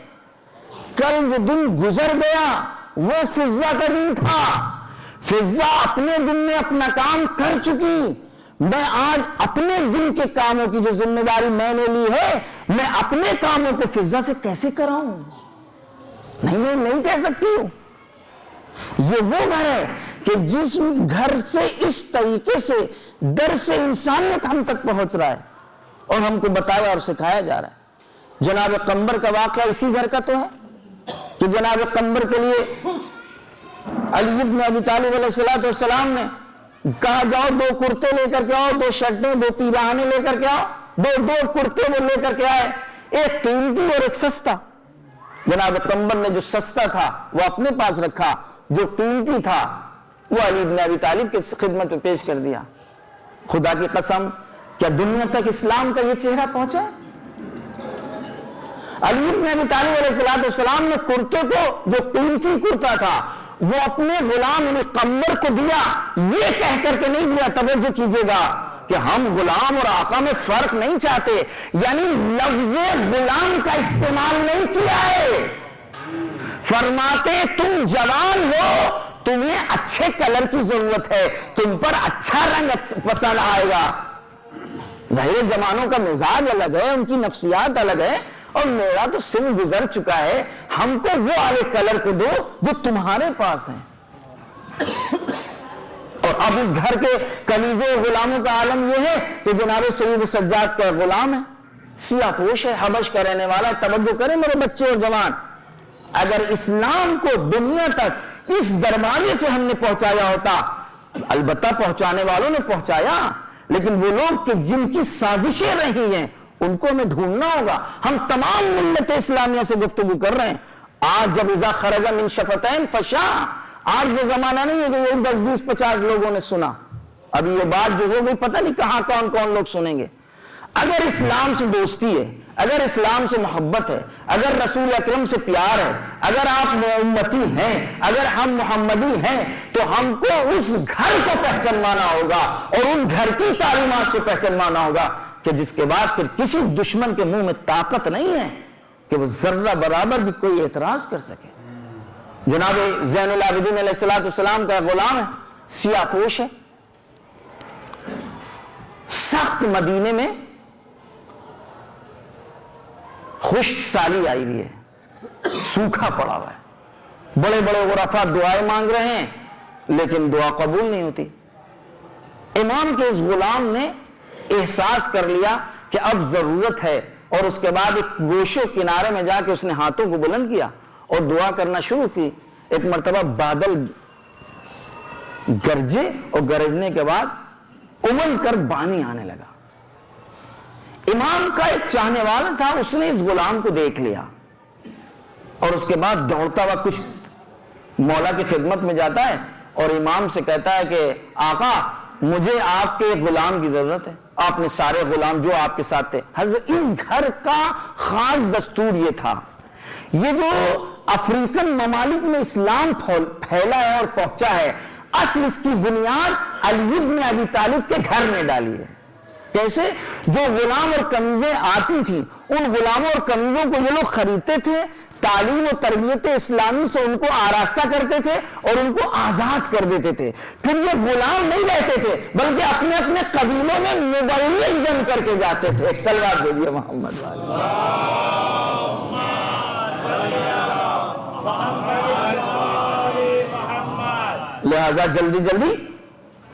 کل جو دن گزر گیا وہ فضہ کا دن تھا، فضہ اپنے دن میں اپنا کام کر چکی، میں آج اپنے دن کے کاموں کی جو ذمہ داری میں نے لی ہے میں اپنے کاموں کو فضہ سے کیسے کراؤں؟ نہیں، میں نہیں کہہ سکتی ہوں۔ یہ وہ گھر ہے کہ جس گھر سے اس طریقے سے درس انسانیت ہم تک پہنچ رہا ہے اور ہم کو بتایا اور سکھایا جا رہا ہے۔ جناب قمبر کا واقعہ اسی گھر کا تو ہے کہ جناب قمبر کے لیے علی بن ابی طالب علیہ السلام نے کہا جاؤ 2 کرتے لے کر کے آؤ، 2 شرٹیں، 2 پیراہنے لے کر کے آؤ، 2 کرتے وہ لے کر کے آئے، ایک قیمتی اور ایک سستا۔ جناب قمبر نے جو سستا تھا وہ اپنے پاس رکھا، جو قیمتی تھا وہ علی بن ابی طالب کی خدمت میں پیش کر دیا۔ خدا کی قسم، کیا دنیا تک اسلام کا یہ چہرہ پہنچا؟ علی بن ابی طالب علیہ السلام نے کرتے کو، جو قیمتی کرتا تھا، وہ اپنے غلام یعنی قمبر کو دیا، یہ کہہ کر کے نہیں دیا، توجہ کیجئے گا کہ ہم غلام اور آقا میں فرق نہیں چاہتے، یعنی لفظ غلام کا استعمال نہیں کیا ہے۔ فرماتے تم جوان ہو، تمہیں اچھے کلر کی ضرورت ہے، تم پر اچھا رنگ پسند آئے گا۔ ظاہر زمانوں کا مزاج الگ ہے، ان کی نفسیات الگ ہے، اور میرا تو سن گزر چکا ہے، ہم کو وہ والے کلر کو دو جو تمہارے پاس ہیں۔ اور اب اس گھر کے کنیزے غلاموں کا عالم یہ ہے کہ جناب سید سجاد کا غلام ہے، سیاہ پوش ہے، حبش کا رہنے والا ہے۔ توجہ کریں میرے بچے اور جوان، اگر اسلام کو دنیا تک اس دروازے سے ہم نے پہنچایا ہوتا، البتہ پہنچانے والوں نے پہنچایا، لیکن وہ لوگ کہ جن کی سازشیں رہی ہیں ان کو ہمیں ڈھونڈنا ہوگا۔ ہم تمام ملت اسلامیہ سے گفتگو کر رہے ہیں۔ آج جب اذا خرج من شفتین فشا، آج وہ زمانہ نہیں ہے کہ یہ 10 20 50 لوگوں نے سنا، ابھی یہ بات جو ہو گئی پتہ نہیں کہاں کون کون لوگ سنیں گے۔ اگر اسلام سے دوستی ہے، اگر اسلام سے محبت ہے، اگر رسول اکرم سے پیار ہے، اگر آپ امتی ہیں، اگر ہم محمدی ہیں، تو ہم کو اس گھر کو پہچاننا ہوگا اور ان گھر کی تعلیمات کو پہچاننا ہوگا کہ جس کے بعد پھر کسی دشمن کے منہ میں طاقت نہیں ہے کہ وہ ذرہ برابر بھی کوئی اعتراض کر سکے. جناب زین العابدین علیہ السلام کا غلام ہے, سیاہ پوش ہے, سخت مدینے میں خشک سالی آئی ہوئی ہے, سوکھا پڑا ہوا ہے, بڑے بڑے غرفاء دعائیں مانگ رہے ہیں لیکن دعا قبول نہیں ہوتی. امام کے اس غلام نے احساس کر لیا کہ اب ضرورت ہے, اور اس کے بعد ایک گوشے کنارے میں جا کے اس نے ہاتھوں کو بلند کیا اور دعا کرنا شروع کی. ایک مرتبہ بادل گرجے اور گرجنے کے بعد ابل کر پانی آنے لگا. امام کا ایک چاہنے والا تھا, اس نے اس غلام کو دیکھ لیا اور اس کے بعد دوڑتا ہوا کچھ مولا کی خدمت میں جاتا ہے اور امام سے کہتا ہے کہ آقا مجھے آپ کے ایک غلام کی ضرورت ہے. آپ نے سارے غلام جو آپ کے ساتھ تھے, حضرت اس گھر کا خاص دستور یہ تھا, یہ جو افریقن ممالک میں اسلام پھیلا ہے اور پہنچا ہے, اصل اس کی بنیاد علی بن ابی طالب کے گھر میں ڈالی ہے. کیسے؟ جو غلام اور کنیزیں آتی تھیں ان غلاموں اور کنیزوں کو یہ لوگ خریدتے تھے, تعلیم و تربیت اسلامی سے ان کو آراستہ کرتے تھے اور ان کو آزاد کر دیتے تھے. پھر یہ غلام نہیں رہتے تھے بلکہ اپنے اپنے قبیلوں میں مبلغ بن کر کے جاتے تھے. ایک صلوات بھیجیے محمد والے. لہذا جلدی جلدی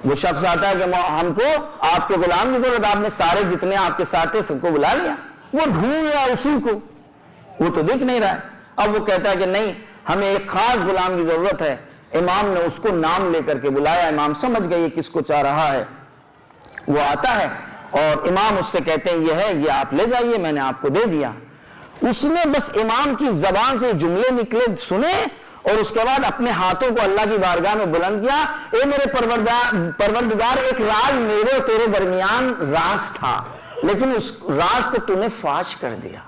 وہ شخص آتا ہے کہ ہم کو آپ کے غلام کی ضرورت, آپ نے سارے جتنے آپ کے ساتھ تھے سب کو بلا لیا. وہ ڈھونڈ رہا اسی کو, وہ تو دکھ نہیں رہا ہے. اب وہ کہتا ہے کہ نہیں, ہمیں ایک خاص غلام کی ضرورت ہے. امام نے اس کو نام لے کر کے بلایا. امام سمجھ گئے یہ کس کو چاہ رہا ہے. وہ آتا ہے اور امام اس سے کہتے ہیں یہ ہے, یہ آپ لے جائیے, میں نے آپ کو دے دیا. اس نے بس امام کی زبان سے جملے نکلے سنے اور اس کے بعد اپنے ہاتھوں کو اللہ کی بارگاہ میں بلند کیا. اے میرے پروردگار, ایک راز میرے اور تیرے درمیان راز تھا لیکن اس راز کو تو نے فاش کر دیا.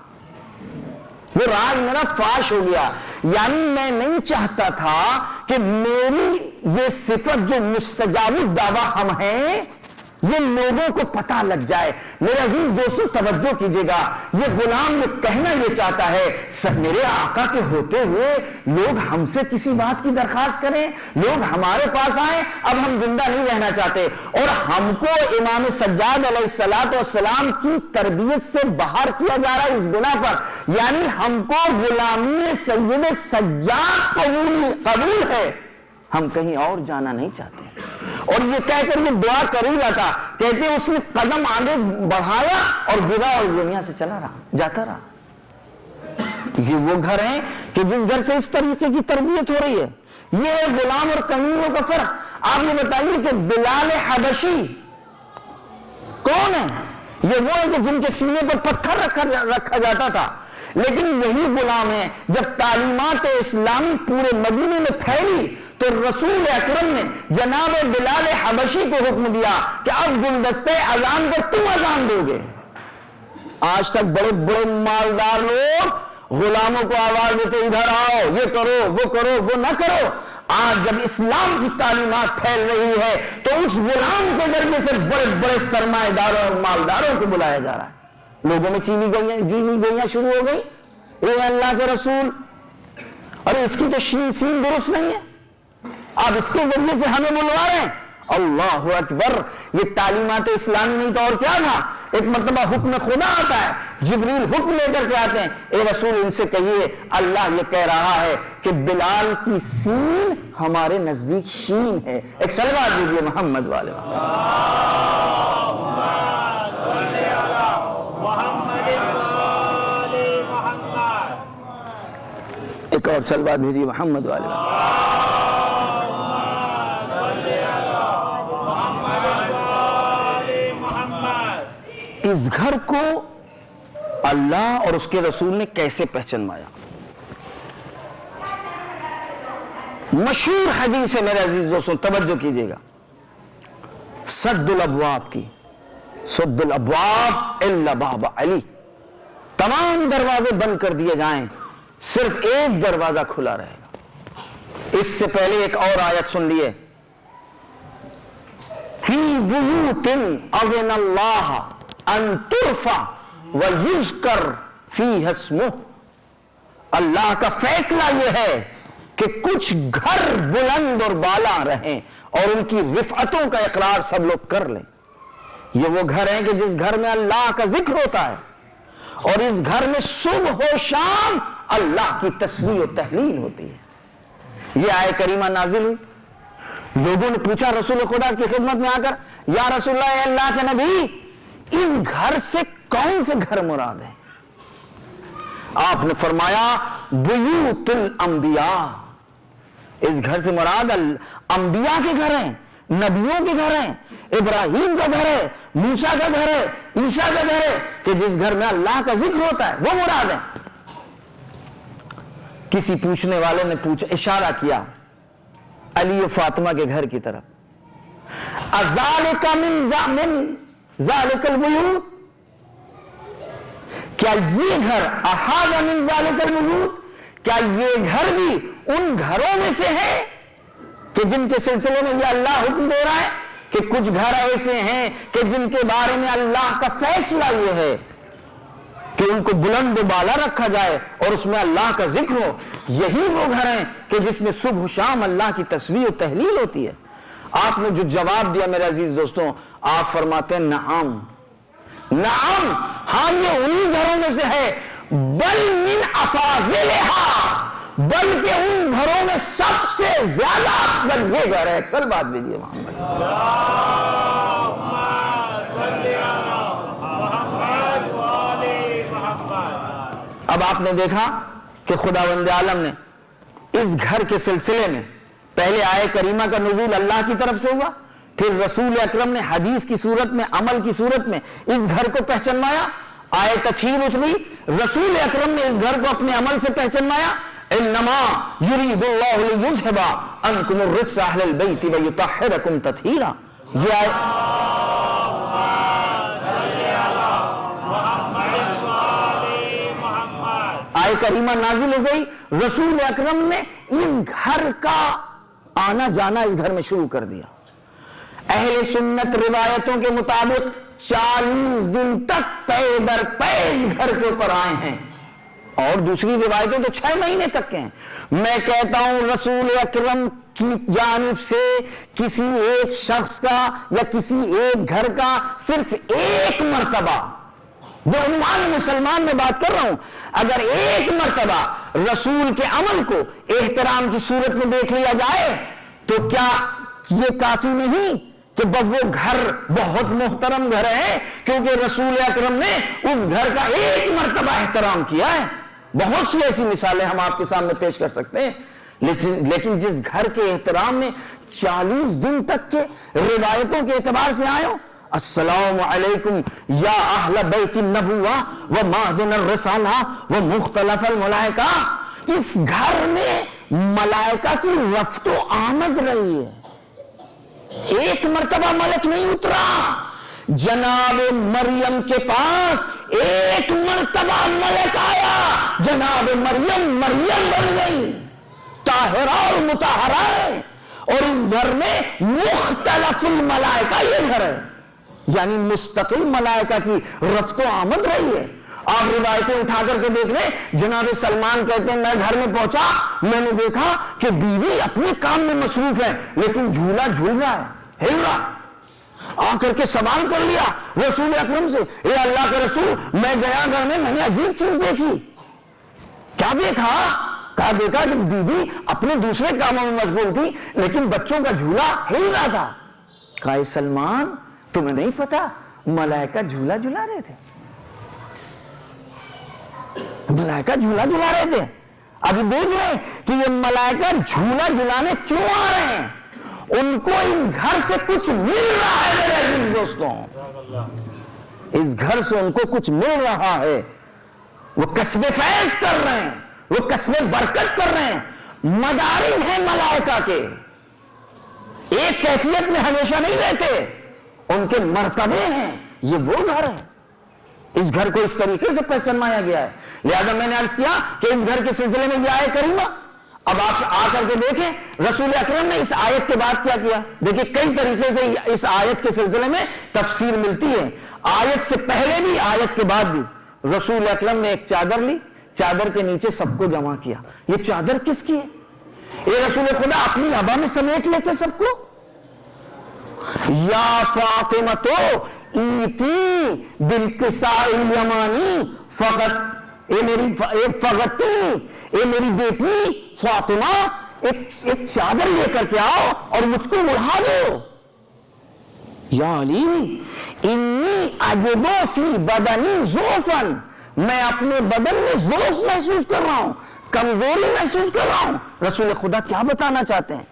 وہ راز میرا فاش ہو گیا. یعنی میں نہیں چاہتا تھا کہ میری یہ صفت جو مستجاب الدعویٰ ہم ہیں یہ لوگوں کو پتہ لگ جائے. میرے عزیز دوستو توجہ کیجئے گا, یہ غلام میں کہنا یہ چاہتا ہے میرے آقا کے ہوتے ہوئے لوگ ہم سے کسی بات کی درخواست کریں, لوگ ہمارے پاس آئیں, اب ہم زندہ نہیں رہنا چاہتے اور ہم کو امام سجاد علیہ السلام کی تربیت سے باہر کیا جا رہا ہے اس بنا پر. یعنی ہم کو غلامی سید سجاد قبول ہے, ہم کہیں اور جانا نہیں چاہتے. اور یہ کہہ کر یہ دعا کر ہی رہا تھا, کہتے ہیں اس نے قدم آگے بڑھایا اور گرا اور دنیا سے چلا رہا, جاتا رہا. یہ وہ گھر ہیں کہ جس گھر سے اس طریقے کی تربیت ہو رہی ہے. یہ ہے غلام اور کنیزوں کا فرق. آپ یہ بتائیے کہ بلال حبشی کون ہے؟ یہ وہ ہے کہ جن کے سینے پر پتھر رکھا جاتا تھا, لیکن یہی غلام ہے جب تعلیمات اسلامی پورے مدینے میں پھیلی تو رسول اکرم نے جناب بلال حبشی کو حکم دیا کہ اب گلدستے اذان پر تم اذان دو گے. آج تک بڑے بڑے مالدار لوگ غلاموں کو آواز دیتے ادھر آؤ, یہ کرو وہ نہ کرو. آج جب اسلام کی تعلیمات پھیل رہی ہے تو اس غلام کے ذریعے سے بڑے بڑے سرمایہ داروں اور مالداروں کو بلایا جا رہا ہے. لوگوں میں چینی گوئیاں شروع ہو گئی, اے اللہ کے رسول, ارے اس کی تو سین درست نہیں ہے, آپ اس کے ذریعے سے ہمیں بلوا رہے ہیں. اللہ اکبر, یہ تعلیمات اسلامی نہیں تو اور کیا تھا. ایک مرتبہ حکم خدا آتا ہے, جبریل حکم لے کر کے آتے ہیں, اے رسول ان سے کہیے اللہ یہ کہہ رہا ہے کہ بلال کی سین ہمارے نزدیک شین ہے. ایک صلوات دیجیے محمد والے. ایک اور صلوات بھیجیے محمد والے. اس گھر کو اللہ اور اس کے رسول نے کیسے پہچانوایا؟ مشہور حدیث ہے میرے عزیز دوستوں, توجہ کیجیے گا. سد الابواب کی, سد الابواب الا باب علی, تمام دروازے بند کر دیے جائیں, صرف ایک دروازہ کھلا رہے گا. اس سے پہلے ایک اور آیت سن لیے, فی بیوت اذن اللہ ان ترفع ویذکر فیہا اسمہ. اللہ کا فیصلہ یہ ہے کہ کچھ گھر بلند اور بالا رہیں اور ان کی رفعتوں کا اقرار سب لوگ کر لیں. یہ وہ گھر ہیں کہ جس گھر میں اللہ کا ذکر ہوتا ہے اور اس گھر میں صبح و شام اللہ کی تسبیح و تحلیل ہوتی ہے. یہ آیت کریمہ نازل ہوئی. لوگوں نے پوچھا رسول خدا کی خدمت میں آ کر, یا رسول اللہ, اے اللہ کے نبی, اس گھر سے کون سے گھر مراد ہیں؟ آپ نے فرمایا بیوت الانبیاء. اس گھر سے مراد انبیاء کے گھر ہیں, نبیوں کے گھر ہیں, ابراہیم کا گھر ہے, موسیٰ کا گھر ہے, عیسیٰ کا گھر ہے, کہ جس گھر میں اللہ کا ذکر ہوتا ہے وہ مراد ہے. کسی پوچھنے والے نے اشارہ کیا علی و فاطمہ کے گھر کی طرف, اذالک من ذالک البیوت, کیا یہ گھر احاذ من ذالک البیوت, کیا یہ گھر بھی ان گھروں میں سے ہے کہ جن کے سلسلے میں یہ اللہ حکم دے رہا ہے کہ کچھ گھر ایسے ہیں کہ جن کے بارے میں اللہ کا فیصلہ یہ ہے کہ ان کو بلند و بالا رکھا جائے اور اس میں اللہ کا ذکر ہو. یہی وہ گھر ہیں کہ جس میں صبح و شام اللہ کی تسبیح و تحلیل ہوتی ہے. آپ نے جو جواب دیا میرے عزیز دوستوں, آپ فرماتے ہیں نعم نعم, ہاں یہ انہی گھروں میں سے ہے, بل من افاضلها, بلکہ ان گھروں میں سب سے زیادہ افضل یہ گھر ہے. اکثر بات لیجیے محمد. اب آپ نے دیکھا کہ خداوند عالم نے اس گھر کے سلسلے میں پہلے آیت کریمہ کا نزول اللہ کی طرف سے ہوا, پھر رسول اکرم نے حدیث کی صورت میں, عمل کی صورت میں اس گھر کو پہچانوایا. آیت تطہیر اتری, رسول اکرم نے اس گھر کو اپنے عمل سے پہچانوایا. انما یرید اللہ لیذھب عنکم الرجس اہل البیت ویطہرکم تطہیرا. یہ آیت کریمہ نازل ہو گئی. رسول اکرم نے اس گھر کا آنا جانا اس گھر میں شروع کر دیا. اہل سنت روایتوں کے مطابق 40 دن تک پے در پے اس گھر کے اوپر آئے ہیں, اور دوسری روایتیں تو 6 مہینے تک کے ہیں. میں کہتا ہوں رسول اکرم کی جانب سے کسی ایک شخص کا یا کسی ایک گھر کا صرف ایک مرتبہ, جو عنوان مسلمان میں بات کر رہا ہوں, اگر ایک مرتبہ رسول کے عمل کو احترام کی صورت میں دیکھ لیا جائے تو کیا یہ کافی نہیں کہ وہ گھر بہت محترم گھر ہے, کیونکہ رسول اکرم نے اس گھر کا ایک مرتبہ احترام کیا ہے. بہت سی ایسی مثالیں ہم آپ کے سامنے پیش کر سکتے ہیں, لیکن جس گھر کے احترام میں 40 دن تک کے روایتوں کے اعتبار سے آئے ہو, السلام علیکم یا اہل بیت النبوہ و معدن الرسالہ و مختلف الملائکہ, اس گھر میں ملائکہ کی رفت و آمد رہی ہے. ایک مرتبہ ملک نہیں اترا. جناب مریم کے پاس ایک مرتبہ ملک آیا, جناب مریم بن گئی, طاہرہ اور مطہرہ ہے, اور اس گھر میں مختلف الملائکہ یہ گھر ہے, یعنی مستقل ملائکہ کی رفت و آمد رہی ہے. آپ روایتیں اٹھا کر کے دیکھ لیں, جناب سلمان کہتے ہیں میں گھر میں پہنچا, میں نے دیکھا کہ بیوی اپنے کام میں مصروف ہے لیکن جھولا جھول رہا ہے, ہل رہا. آ کر کے سوال کر لیا رسول اکرم سے, اے اللہ کے رسول, میں گیا گھر میں نے عجیب چیز دیکھی. کیا دیکھا؟ کہا دیکھا کہ بیوی اپنے دوسرے کاموں میں مشغول تھی لیکن بچوں کا جھولا ہل رہا تھا. کہا اے سلمان, تمہیں نہیں پتا ملائکہ جھولا جھلا رہے تھے, ملائکہ جھولا جھلا رہے تھے. ابھی دیکھ رہے کہ یہ ملائکہ جھولا جھلانے کیوں آ رہے ہیں, ان کو اس گھر سے کچھ مل رہا ہے میرے عزیز دوستوں, اس گھر سے ان کو کچھ مل رہا ہے. وہ کسب فیض کر رہے ہیں, وہ کسب برکت کر رہے ہیں. مدارج ہیں ملائکہ کے, ایک کیفیت میں ہمیشہ نہیں رہتے, ان کے مرتبے ہیں. یہ وہ گھر ہے, اس گھر کو اس طریقے سے پہچانوایا گیا ہے. لہذا میں نے عرض کیا کہ اس گھر کے سلسلے میں یہ آیت کریمہ, اب آپ آ کر کے دیکھیں رسول اکرم نے اس آیت کے بعد کیا کیا. دیکھیں کئی طریقے سے اس آیت کے سلسلے میں تفسیر ملتی ہے. آیت سے پہلے بھی آیت کے بعد بھی رسول اکرم نے ایک چادر لی, چادر کے نیچے سب کو جمع کیا. یہ چادر کس کی ہے؟ اے رسول خدا اپنی ابا میں سمیٹ لیتے سب کو. یا فاطمہ تو ایتی بالکساء الیمانی فقط، اے میری بیٹی فاطمہ ایک چادر لے کر کے آؤ اور مجھ کو اڑا دو. یا علی انی اجد فی بدنی ضعفا، میں اپنے بدن میں ضعف محسوس کر رہا ہوں، کمزوری محسوس کر رہا ہوں. رسول خدا کیا بتانا چاہتے ہیں؟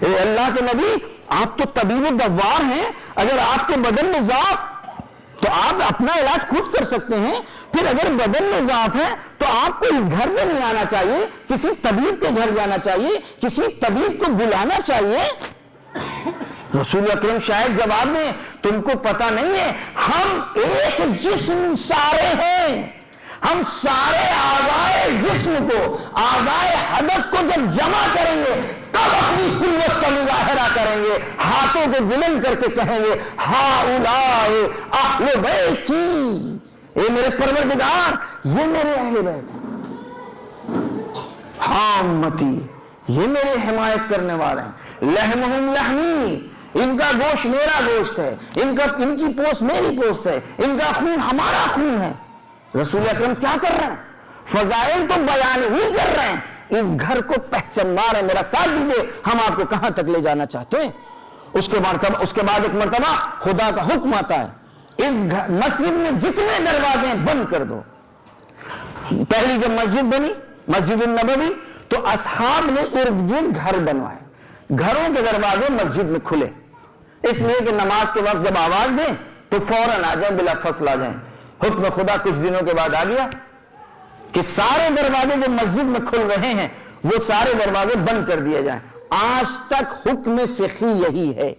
اے اللہ کے نبی آپ تو طبیب و دوار ہیں، اگر آپ کے بدن میں ضعف تو آپ اپنا علاج خود کر سکتے ہیں، پھر اگر بدن میں ضعف ہے تو آپ کو اس گھر میں نہیں آنا چاہیے، کسی طبیب کے گھر جانا چاہیے، کسی طبیب کو بلانا چاہیے. رسول اکرم شاید جواب دیں تم کو پتہ نہیں ہے ہم ایک جسم سارے ہیں، ہم سارے اعضائے جسم کو، اعضائے حدث کو جب جمع کریں گے تب اپنی قوت کا مظاہرہ کریں گے، ہاتھوں کو بلند کر کے کہیں گے ہؤلاء اہل بیتی، اے میرے پروردگار یہ میرے اہل بیت ہیں، حامتی یہ میرے حمایت کرنے والے ہیں، لحمہم لحمی ان کا گوشت میرا گوشت ہے، ان کی پوست میری پوست ہے، ان کا خون ہمارا خون ہے. رسول اکرم کیا کر رہے ہیں؟ فضائل تو بیان ہی کر رہے ہیں، اس گھر کو پہچاننا رہے. میرا ساتھ دیجئے، ہم آپ کو کہاں تک لے جانا چاہتے ہیں. اس کے بعد ایک مرتبہ خدا کا حکم آتا ہے اس مسجد میں جتنے دروازے ہیں بند کر دو. پہلی جب مسجد بنی مسجد النبوی تو اصحاب نے ارد گرد گھر بنوائے، گھروں کے دروازے مسجد میں کھلے، اس لیے کہ نماز کے وقت جب آواز دیں تو فوراً آ جائیں، بلا فصل آ جائیں. حکم خدا کچھ دنوں کے بعد آ گیا کہ سارے دروازے جو مسجد میں کھل رہے ہیں وہ سارے دروازے بند کر دیے جائیں. آج تک حکم فقہی یہی ہے.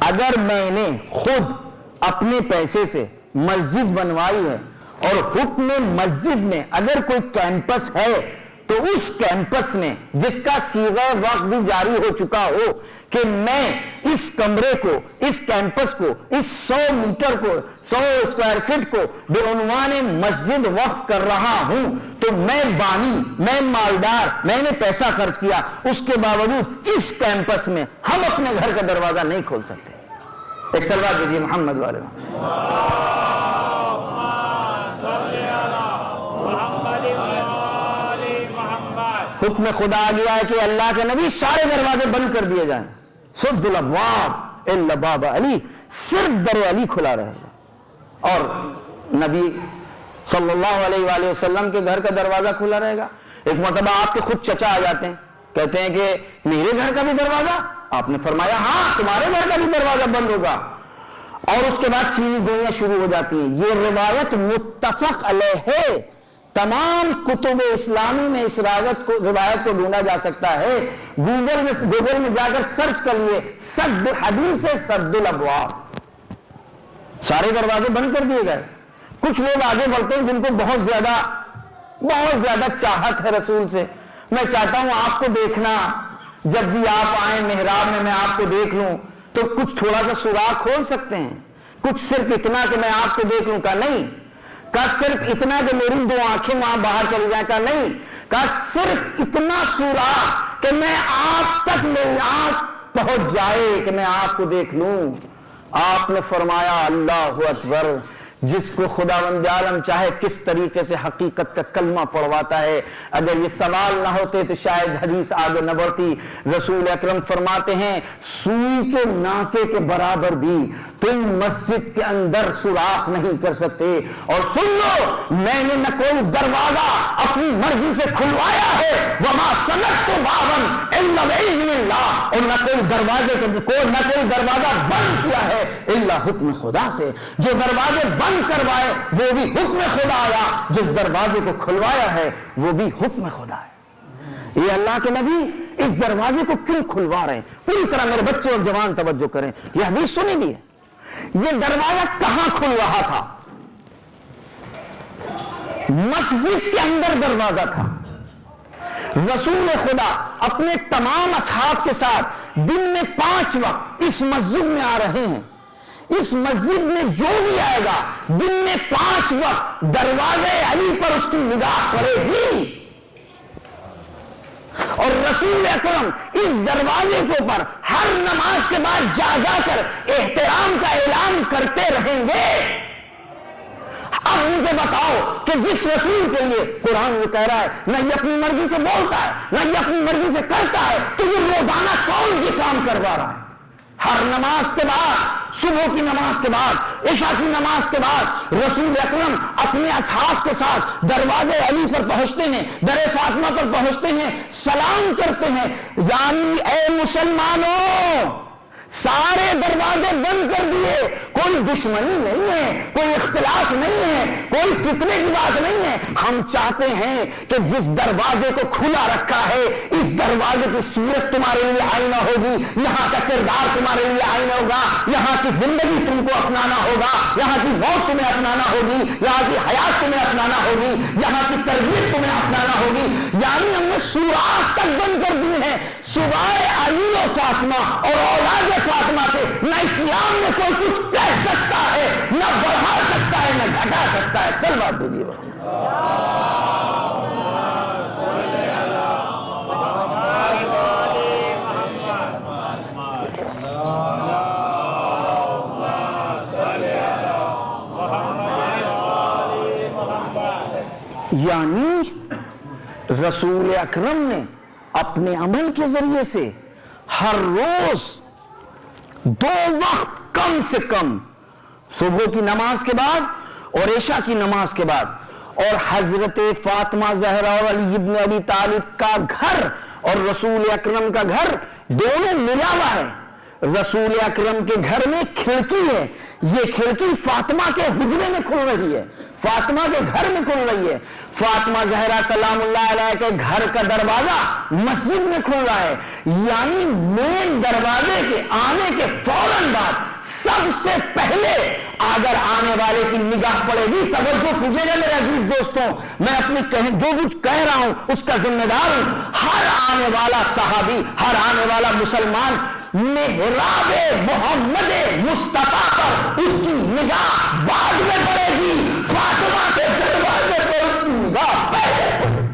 اگر میں نے خود اپنے پیسے سے مسجد بنوائی ہے اور حکم مسجد میں اگر کوئی کیمپس ہے تو اس کیمپس میں جس کا صیغہ وقت بھی جاری ہو چکا ہو کہ میں اس کمرے کو، اس کیمپس کو، اس 100 میٹر کو، 100 اسکوائر فٹ کو بے عنوان مسجد وقف کر رہا ہوں تو میں بانی، میں مالدار، میں نے پیسہ خرچ کیا، اس کے باوجود اس کیمپس میں ہم اپنے گھر کا دروازہ نہیں کھول سکتے. ایک سلوات دیجیے محمد والے. حکم خدا آ گیا ہے کہ اللہ کے نبی سارے دروازے بند کر دیے جائیں. سد الابواب الا باب علی، صرف در علی کھلا رہے گا. اور نبی صلی اللہ علیہ وآلہ وسلم کے گھر کا دروازہ کھلا رہے گا. ایک مرتبہ آپ کے خود چچا آ جاتے ہیں، کہتے ہیں کہ میرے گھر کا بھی دروازہ؟ آپ نے فرمایا ہاں تمہارے گھر کا بھی دروازہ بند ہوگا. اور اس کے بعد چینی گوئیاں شروع ہو جاتی ہیں. یہ روایت متفق علیہ ہے، تمام کتب اسلامی میں اس روایت کو ڈھونڈا جا سکتا ہے. گوگل میں جا کر سرچ کر لیے، سد حدیث سد الابواب، سارے دروازے بند کر دیے گئے. کچھ لوگ آگے بڑھتے ہیں جن کو بہت زیادہ چاہت ہے رسول سے. میں چاہتا ہوں آپ کو دیکھنا، جب بھی آپ آئیں محراب میں آپ کو دیکھ لوں تو کچھ تھوڑا سا سوراخ کھول سکتے ہیں، کچھ صرف اتنا کہ میں آپ کو دیکھ لوں. کا نہیں، کا صرف اتنا کہ میری 2 آنکھیں وہاں باہر چلی جائیں. کا نہیں، کا صرف اتنا سوراخ کہ میں آپ تک میری آنکھ پہنچ جائے کہ میں آپ کو دیکھ لوں. آپ نے فرمایا اللہ اکبر، جس کو خداوند عالم چاہے کس طریقے سے حقیقت کا کلمہ پڑھواتا ہے. اگر یہ سوال نہ ہوتے تو شاید حدیث آگے نہ بڑھتی. رسول اکرم فرماتے ہیں سوئی کے ناکے کے برابر بھی تم مسجد کے اندر سوراخ نہیں کر سکتے. اور سن لو، میں نے نہ کوئی دروازہ اپنی مرضی سے کھلوایا ہے، وما سنت بابا الا باذن اللہ، اور نہ کوئی دروازہ بند کیا ہے الا حکم خدا سے. جو دروازے بند کروائے وہ بھی حکم خدا آیا، جس دروازے کو کھلوایا ہے وہ بھی حکم خدا ہے. یہ اللہ کے نبی اس دروازے کو کیوں کھلوا رہے ہیں؟ پوری طرح میرے بچے اور جوان توجہ کریں، یہ حدیث سنی بھی ہے. یہ دروازہ کہاں کھل رہا تھا؟ مسجد کے اندر دروازہ تھا. رسول خدا اپنے تمام اصحاب کے ساتھ دن میں 5 وقت اس مسجد میں آ رہے ہیں. اس مسجد میں جو بھی آئے گا دن میں 5 وقت دروازے علی پر اس کی نگاہ پڑے گی، اور رسول اکرم اس دروازے کے اوپر ہر نماز کے بعد جا جا کر احترام کا اعلان کرتے رہیں گے۔ اب مجھے بتاؤ کہ جس رسول کے لیے قرآن یہ کہہ رہا ہے نہ یہ اپنی مرضی سے بولتا ہے نہ یہ اپنی مرضی سے کرتا ہے، تو یہ روزانہ کون یہ کام کروا رہا ہے؟ ہر نماز کے بعد، صبح کی نماز کے بعد، عشاء کی نماز کے بعد رسول اکرم اپنے اصحاب کے ساتھ دروازے علی پر پہنچتے ہیں، در فاطمہ پر پہنچتے ہیں، سلام کرتے ہیں، یعنی اے مسلمانوں سارے دروازے بند کر دیے، کوئی دشمنی نہیں ہے، کوئی اختلاف نہیں ہے، کوئی فتنے کی بات نہیں ہے۔ ہم چاہتے ہیں کہ جس دروازے کو کھلا رکھا ہے اس دروازے کی صورت تمہارے لیے آئینہ ہوگی، یہاں کا کردار تمہارے لیے آئینہ ہوگا، یہاں کی زندگی تم کو اپنانا ہوگا، یہاں کی موت تمہیں اپنانا ہوگی، یہاں کی حیات تمہیں اپنانا ہوگی، یہاں کی تربیت تمہیں اپنانا ہوگی۔ یعنی ہم نے سوراخ تک بند کر دیے ہیں، سوائے علی و فاطمہ اور اولاد فاطمہ سے نہ اسلام میں کوئی کچھ کہہ سکتا ہے، نہ بڑھا سکتا ہے، نہ گھٹا سکتا ہے۔ چل بات دیجیے یعنی رسول اکرم نے اپنے عمل کے ذریعے سے ہر روز 2 وقت کم سے کم، صبح کی نماز کے بعد اور عشاء کی نماز کے بعد، اور حضرت فاطمہ زہرا اور علی ابن ابی طالب کا گھر اور رسول اکرم کا گھر دونوں ملا ہوا ہے۔ رسول اکرم کے گھر میں کھڑکی ہے، یہ کھڑکی فاطمہ کے حجرے میں کھل رہی ہے، فاطمہ کے گھر میں کھل رہی ہے۔ فاطمہ زہرا سلام اللہ علیہ کے گھر کا دروازہ مسجد میں کھل رہا ہے، یعنی مین دروازے کے آنے کے فوراً بعد سب سے پہلے اگر آنے والے کی نگاہ پڑے گی، توجہ کیجیے گا میرے عزیز دوستوں، میں اپنی جو کچھ کہہ رہا ہوں اس کا ذمہ دار ہوں، ہر آنے والا صحابی، ہر آنے والا مسلمان محراب محمد مصطفیٰ پر اس کی نگاہ بعد میں پڑے گی، فاطمہ کے دروازے پر اس کی نگاہ پہلے پڑے گی۔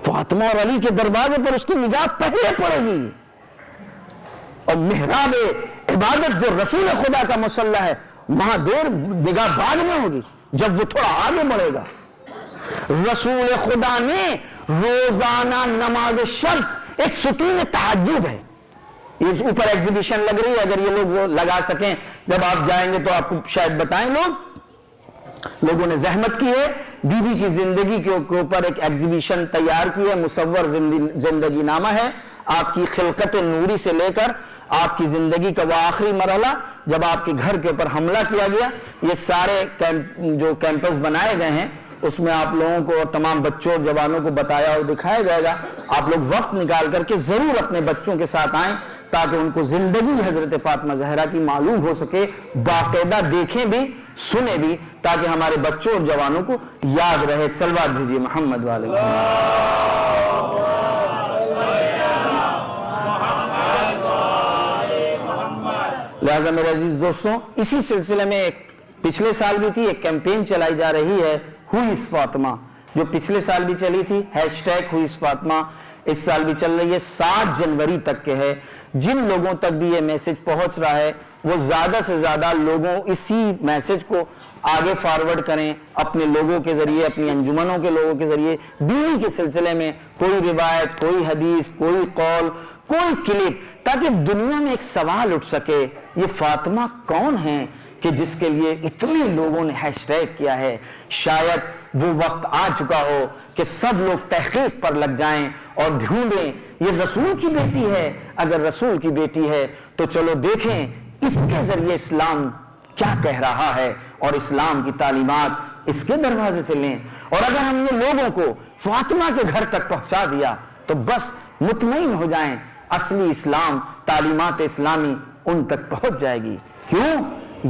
فاطمہ اور علی کے دروازے پر اس کی نگاہ پہلے پڑے گی، اور محراب عبادت جو رسول خدا کا مصلی ہے وہاں دیر نگاہ بعد میں ہوگی جب وہ تھوڑا آگے بڑھے گا۔ رسول خدا نے روزانہ نماز شب ایک ستون تہجد ہے، اس اوپر ایگزیبیشن لگ رہی ہے، اگر یہ لوگ وہ لگا سکیں جب آپ جائیں گے تو آپ کو شاید بتائیں، لوگوں نے زحمت کی ہے، بی بی کی زندگی کے اوپر ایک ایگزیبیشن تیار کی ہے، مصور زندگی نامہ ہے، آپ کی خلقت نوری سے لے کر آپ کی زندگی کا وہ آخری مرحلہ جب آپ کے گھر کے اوپر حملہ کیا گیا، یہ سارے جو کیمپس بنائے گئے ہیں اس میں آپ لوگوں کو اور تمام بچوں اور جوانوں کو بتایا اور دکھایا جائے گا۔ آپ لوگ وقت نکال کر کے ضرور اپنے بچوں کے ساتھ آئیں تاکہ ان کو زندگی حضرت فاطمہ زہرا کی معلوم ہو سکے، باقاعدہ دیکھیں بھی سنیں بھی، تاکہ ہمارے بچوں اور جوانوں کو یاد رہے۔ صلوات بھیجیے محمد والے لہذا میرے عزیز دوستوں، اسی سلسلے میں ایک پچھلے سال بھی تھی، ایک کیمپین چلائی جا رہی ہے ہو از فاطمہ، جو پچھلے سال بھی چلی تھی، ہیشٹیگ ہو از فاطمہ، اس سال بھی چل رہی ہے، 7 جنوری تک کے ہے۔ جن لوگوں تک بھی یہ میسج پہنچ رہا ہے وہ زیادہ سے زیادہ لوگوں اسی میسج کو آگے فارورڈ کریں، اپنے لوگوں کے ذریعے، اپنی انجمنوں کے لوگوں کے ذریعے، بیوی کے سلسلے میں کوئی روایت، کوئی حدیث، کوئی قول، کوئی کلپ، تاکہ دنیا میں ایک سوال اٹھ سکے، یہ فاطمہ کون ہے کہ جس کے لیے اتنے لوگوں نے ہیشٹیگ کیا ہے۔ شاید وہ وقت آ چکا ہو کہ سب لوگ تحقیق پر لگ جائیں اور ڈھونڈیں یہ رسول کی بیٹی ہے، اگر رسول کی بیٹی ہے تو چلو دیکھیں اس کے ذریعے اسلام کیا کہہ رہا ہے اور اسلام کی تعلیمات اس کے دروازے سے لیں۔ اور اگر ہم نے لوگوں کو فاطمہ کے گھر تک پہنچا دیا تو بس مطمئن ہو جائیں، اصلی اسلام، تعلیمات اسلامی ان تک پہنچ جائے گی۔ کیوں؟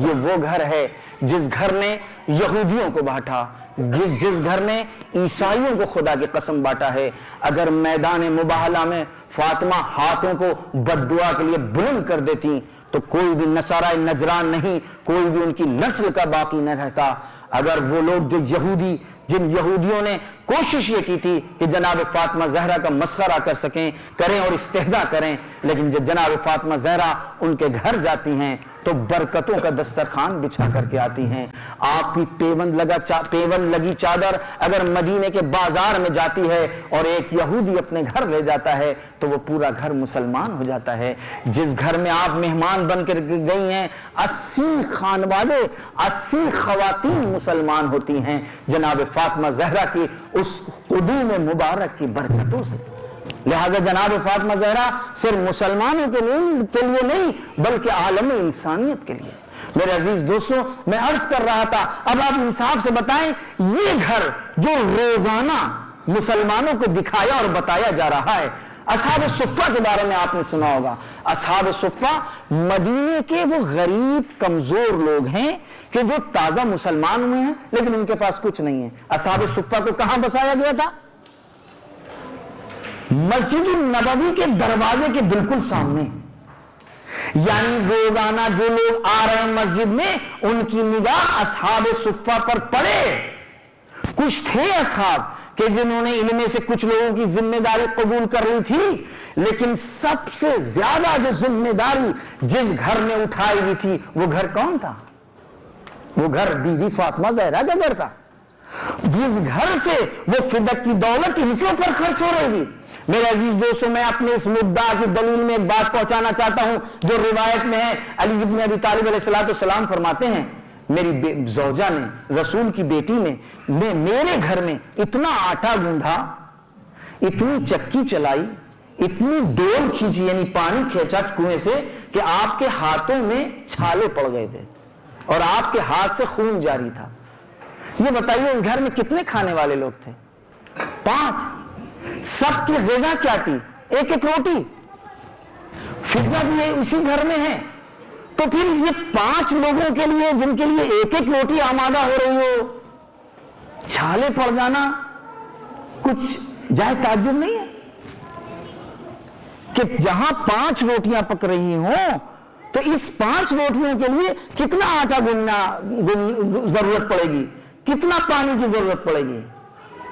یہ وہ گھر ہے جس گھر نے یہودیوں کو بانٹا، جس گھر نے عیسائیوں کو خدا کی قسم بانٹا ہے۔ اگر میدان مباہلہ میں فاطمہ ہاتھوں کو بد دعا کے لیے بلند کر دیتی تو کوئی بھی نصارہ نجران نہیں، کوئی بھی ان کی نسل کا باقی نہ رہتا۔ اگر وہ لوگ جو جن یہودیوں نے کوشش یہ کی تھی کہ جناب فاطمہ زہرا کا مسخرہ کریں اور استہزاء کریں، لیکن جب جناب فاطمہ زہرا ان کے گھر جاتی ہیں تو برکتوں کا دسترخوان بچھا کر کے آتی ہیں۔ آپ کی پیوند لگی چادر اگر مدینے کے بازار میں جاتی ہے اور ایک یہودی اپنے گھر لے جاتا ہے تو وہ پورا گھر مسلمان ہو جاتا ہے۔ جس گھر میں آپ مہمان بن کر گئی ہیں 80 خانوادے 80 خواتین مسلمان ہوتی ہیں جناب فاطمہ زہرا کی اس قدوم مبارک کی برکتوں سے۔ لہذا جناب فاطمہ زہرا صرف مسلمانوں کے لیے نہیں بلکہ عالم انسانیت کے لیے۔ میرے عزیز دوستو، میں عرض کر رہا تھا، اب آپ انصاف سے بتائیں، یہ گھر جو روزانہ مسلمانوں کو دکھایا اور بتایا جا رہا ہے، اصحاب صفہ کے بارے میں آپ نے سنا ہوگا۔ اصحاب صفہ مدینے کے وہ غریب کمزور لوگ ہیں کہ جو تازہ مسلمان ہوئے ہیں لیکن ان کے پاس کچھ نہیں ہے۔ اصحاب صفہ کو کہاں بسایا گیا تھا؟ مسجد النبوی کے دروازے کے بالکل سامنے، یعنی روزانہ جو لوگ آ رہے ہیں مسجد میں ان کی نگاہ اصحاب صفہ پر پڑے۔ کچھ تھے اصحاب کہ جنہوں نے ان میں سے کچھ لوگوں کی ذمہ داری قبول کر لی تھی، لیکن سب سے زیادہ جو ذمہ داری جس گھر نے اٹھائی ہوئی تھی وہ گھر کون تھا؟ وہ گھر بی بی فاطمہ زہرا کا گھر تھا۔ جس گھر سے وہ فدق کی دولت ان کے اوپر خرچ ہو رہی تھی۔ میرے عزیز دوستو، میں اپنے اس مدعا کی دلیل میں ایک بات پہنچانا چاہتا ہوں جو روایت میں ہے۔ علی ابن ابی طالب علیہ السلام فرماتے ہیں، میری زوجہ نے، رسول کی بیٹی نے میرے گھر میں اتنا آٹا گوندھا، اتنی چکی چلائی، اتنی ڈول کھینچی، یعنی پانی کھینچا کنویں سے کہ آپ کے ہاتھوں میں چھالے پڑ گئے تھے اور آپ کے ہاتھ سے خون جاری تھا۔ یہ بتائیے اس گھر میں کتنے کھانے والے لوگ تھے؟ 5۔ سب کی غذا کیا تھی؟ ایک روٹی۔ فضا بھی اسی گھر میں ہے، تو پھر یہ 5 لوگوں کے لیے جن کے لیے ایک روٹی آمادہ ہو رہی ہو، چھالے پڑ جانا کچھ جائے تعجب نہیں ہے کہ جہاں 5 روٹیاں پک رہی ہوں تو اس 5 روٹیوں کے لیے کتنا آٹا گننا ضرورت پڑے گی، کتنا پانی کی ضرورت پڑے گی۔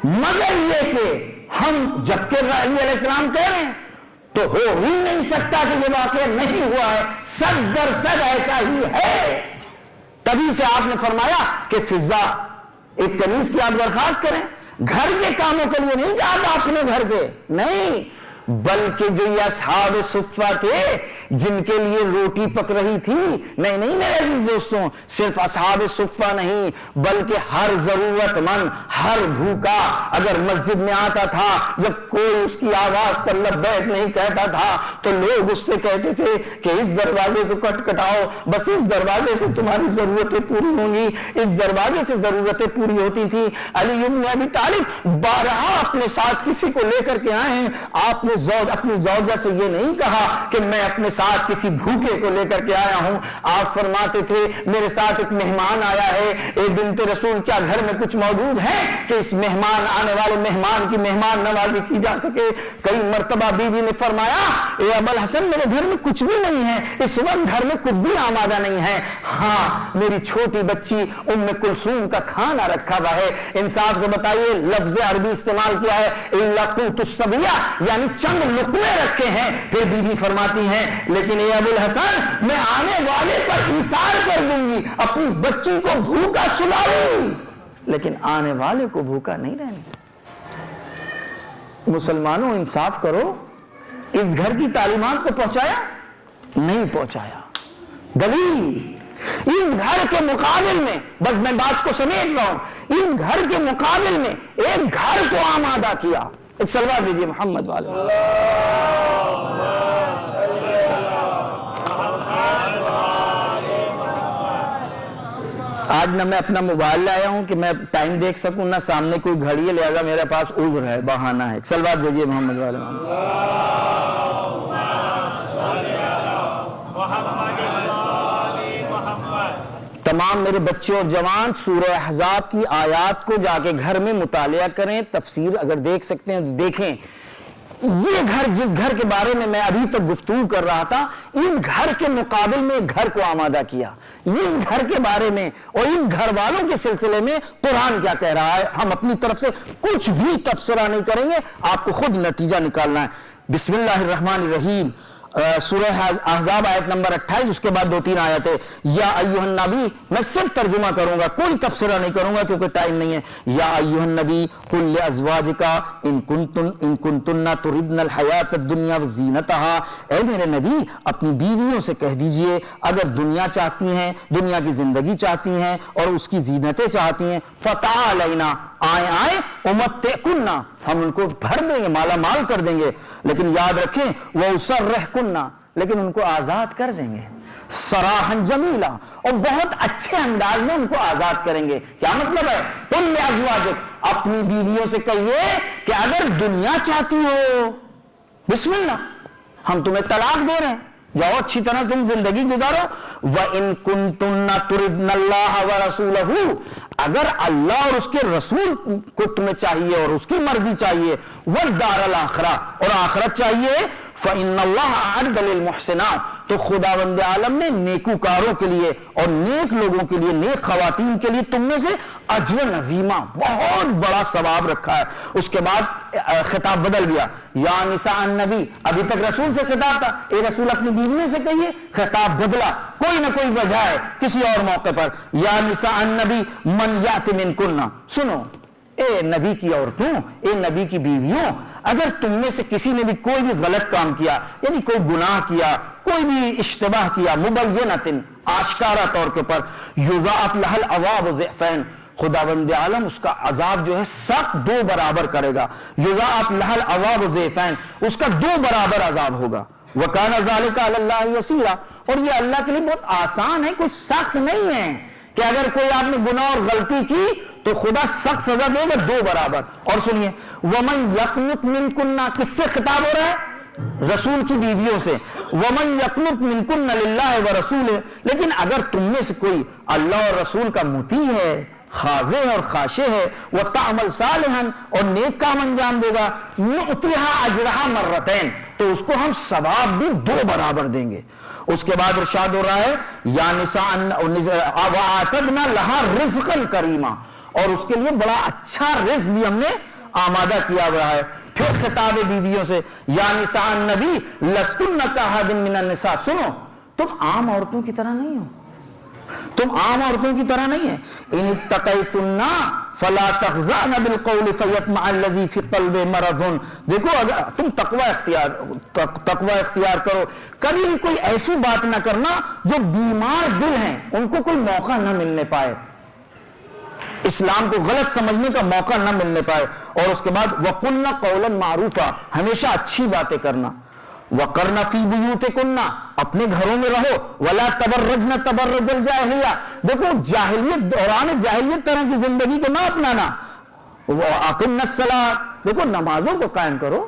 مگر یہ کہ ہم جبکہ علی علیہ السلام کہہ رہے ہیں تو ہو ہی نہیں سکتا کہ یہ واقعہ نہیں ہوا ہے، 100% ایسا ہی ہے۔ تبھی سے آپ نے فرمایا کہ فضا ایک کنیز کی آپ درخواست کریں، گھر کے کاموں کے لیے نہیں جا اپنے گھر کے، نہیں، بلکہ جو یہ اصحاب صفہ تھے جن کے لیے روٹی پک رہی تھی، نہیں میرے عزیز دوستوں، صرف اصحاب صفہ نہیں بلکہ ہر ضرورت مند، ہر بھوکا اگر مسجد میں آتا تھا، جب کوئی اس کی آواز پر لبیک نہیں کہتا تھا تو لوگ اس سے کہتے تھے کہ اس دروازے کو کٹاؤ، بس اس دروازے سے تمہاری ضرورتیں پوری ہوں گی، اس دروازے سے ضرورتیں پوری ہوتی تھی۔ علی ابن ابی طالب بارہا اپنے ساتھ کسی کو لے کر کے آئے ہیں، آپ نے اپنی زوجہ سے یہ نہیں کہا کہ میں اپنے ساتھ کسی بھوکے کو لے کر کے آیا ہوں، آپ فرماتے تھے میرے ساتھ ایک مہمان آیا ہے، اے بنت رسول کیا گھر میں کچھ موجود ہے کہ اس مہمان آنے والے مہمان کی مہمان نوازی کی جا سکے۔ کئی مرتبہ بیوی نے فرمایا اے ابوالحسن میرے گھر میں کچھ بھی نہیں ہے، اس وقت گھر میں کچھ بھی آمادہ نہیں ہے، ہاں میری چھوٹی بچی ام کلثوم کا کھانا رکھا ہوا ہے۔ انصاف سے بتائیے لفظ عربی استعمال کیا ہے الا قوت الصبیہ، یعنی چند لقمے رکھے ہیں۔ پھر بی بی فرماتی ہیں لیکن اے ابوالحسن میں آنے والے پر ایثار کر دوں گی، اپنی بچی کو بھوکا سلاؤں گی لیکن آنے والے کو بھوکا نہیں رہنے۔ مسلمانوں انصاف کرو، اس گھر کی تعلیمات کو پہنچایا نہیں پہنچایا۔ دلیل اس گھر کے مقابل میں، بس میں بات کو سمیٹ رہا ہوں، اس گھر کے مقابل میں ایک گھر کو آمادہ کیا۔ ایک صلوات دیجیے محمد والے۔ آج نہ میں اپنا موبائل لایا ہوں کہ میں ٹائم دیکھ سکوں، نہ سامنے کوئی گھڑی ہے، لہذا میرے پاس عذر ہے، بہانہ ہے۔ صلوات دیجیے محمد والے۔ تمام میرے بچے اور جوان سورہ احزاب کی آیات کو جا کے گھر میں مطالعہ کریں، تفسیر اگر دیکھ سکتے ہیں تو دیکھیں۔ یہ گھر جس گھر کے بارے میں ابھی تک گفتگو کر رہا تھا، اس گھر کے مقابل میں گھر کو آمادہ کیا، اس گھر کے بارے میں اور اس گھر والوں کے سلسلے میں قرآن کیا کہہ رہا ہے. ہم اپنی طرف سے کچھ بھی تبصرہ نہیں کریں گے، آپ کو خود نتیجہ نکالنا ہے. بسم اللہ الرحمن الرحیم، سورہ احزاب آیت نمبر 28، اس کے بعد 2-3 آیتیں. یا ایھا النبی، میں صرف ترجمہ کروں گا، کوئی تبصرہ نہیں کروں گا کیونکہ ٹائم نہیں ہے. یا ایھا النبی قل لازواجک ان کنتن تردن الحیات الدنیا وزینتہا، اے میرے نبی اپنی بیویوں سے کہہ دیجئے اگر دنیا چاہتی ہیں، دنیا کی زندگی چاہتی ہیں اور اس کی زینتیں چاہتی ہیں، فتعالینا، آئیں امتعکننا، ہم ان کو بھر دیں گے، مالا مال کر دیں گے، لیکن یاد رکھیں وَأُسَرِّحْكُنَّ، لیکن ان کو آزاد کر دیں گے، سراحً جمیلا، اور بہت اچھے انداز میں ان کو آزاد کریں گے. کیا مطلب ہے؟ قُل لِأَزْوَاجِكَ، اپنی بیویوں سے کہیے کہ اگر دنیا چاہتی ہو، بسم اللہ، ہم تمہیں طلاق دے رہے ہیں، جاؤ اچھی طرح تم زندگی گزارو. وَإِن كُنتُنَّ تُرِدْنَ اللَّهَ وَرَسُولَهُ، اگر اللہ اور اس کے رسول کو تمہیں چاہیے اور اس کی مرضی چاہیے، وَالدَّارَ الْآخِرَةَ، اور آخرت چاہیے، فَإِنَّ اللَّهَ أَعَدَّ لِلْمُحْسِنَاتِ، تو خداوند عالم نے نیکوکاروں کے لیے اور نیک لوگوں کے لیے، نیک خواتین کے لیے تم میں سے اجر عظیمہ، بہت بڑا ثواب رکھا ہے. اس کے بعد خطاب بدل گیا، یا نساء النبی، ابھی تک رسول سے خطاب تھا، اے رسول اپنی بیویوں سے کہیے، خطاب بدلا، کوئی نہ کوئی وجہ ہے کسی اور موقع پر. یا نساء النبی من یأت منکن، سنو اے نبی کی عورتوں، اے نبی کی بیویوں، اگر تم میں سے کسی نے بھی کوئی بھی غلط کام کیا، یعنی کوئی گناہ کیا، کوئی بھی اشتباہ کیا، مبینۃ، آشکارا طور کے پر، یضاعف لها العذاب ضعفین، خداوند عالم اس کا عذاب جو ہے سخت 2 برابر کرے گا. یضاعف لها العذاب ضعفین، اس کا 2 برابر عذاب ہوگا. وکان ذلک علی اللہ یسیرا، اور یہ اللہ کے لیے بہت آسان ہے، کوئی سخت نہیں ہے کہ اگر کوئی آپ نے گناہ اور غلطی کی تو خدا سخت سزا دے گا 2 برابر. اور سنیے، ومن یقنط منکن، کس سے خطاب ہو رہا ہے؟ رسول کی بیویوں سے. ومن یقنط منکن للہ ورسولہ، لیکن اگر تم میں سے کوئی اللہ اور رسول کا مطیع ہے، خاضع اور خاشع ہے، وتعمل صالحا، اور نیک کام انجام دے گا، نؤتیہا اجرہا مرتین، تو اس کو ہم ثواب بھی 2 برابر دیں گے. اس کے بعد ارشاد ہو رہا ہے، یا نساء وَآتَدْنَا لَهَا رِزْقًا کریما، اور اس کے لیے بڑا اچھا رزق بھی ہم نے آمادہ کیا ہوا ہے. پھر خطاب بیویوں سے، یا نساء النبی لستن کاحد من النساء، سنو تم عام عورتوں کی طرح نہیں ہو، تم عام عورتوں کی طرح نہیں ہیں. ان اتقیتن فلا تخضعن بالقول فیطمع الذی فی قلبہ مرض، دیکھو اگر تم تقوی اختیار کرو، کبھی بھی کوئی ایسی بات نہ کرنا جو بیمار دل ہیں ان کو کوئی موقع نہ ملنے پائے، اسلام کو غلط سمجھنے کا موقع نہ ملنے پائے. اور اس کے بعد وَقُلْنَ قَوْلًا مَعْرُوفًا، ہمیشہ اچھی باتیں کرنا. وَقَرْنَ فِي بُيُوتِكُنَّ، اپنے گھروں میں رہو. وَلَا تَبَرَّجْنَ تَبَرُّجَ الْجَاهِلِيَّةِ، دیکھو جاہلیت، دوران جاہلیت طرح کی زندگی کو نہ اپنانا. وَأَقِمْنَ الصَّلَاةَ، دیکھو نمازوں کو قائم کرو،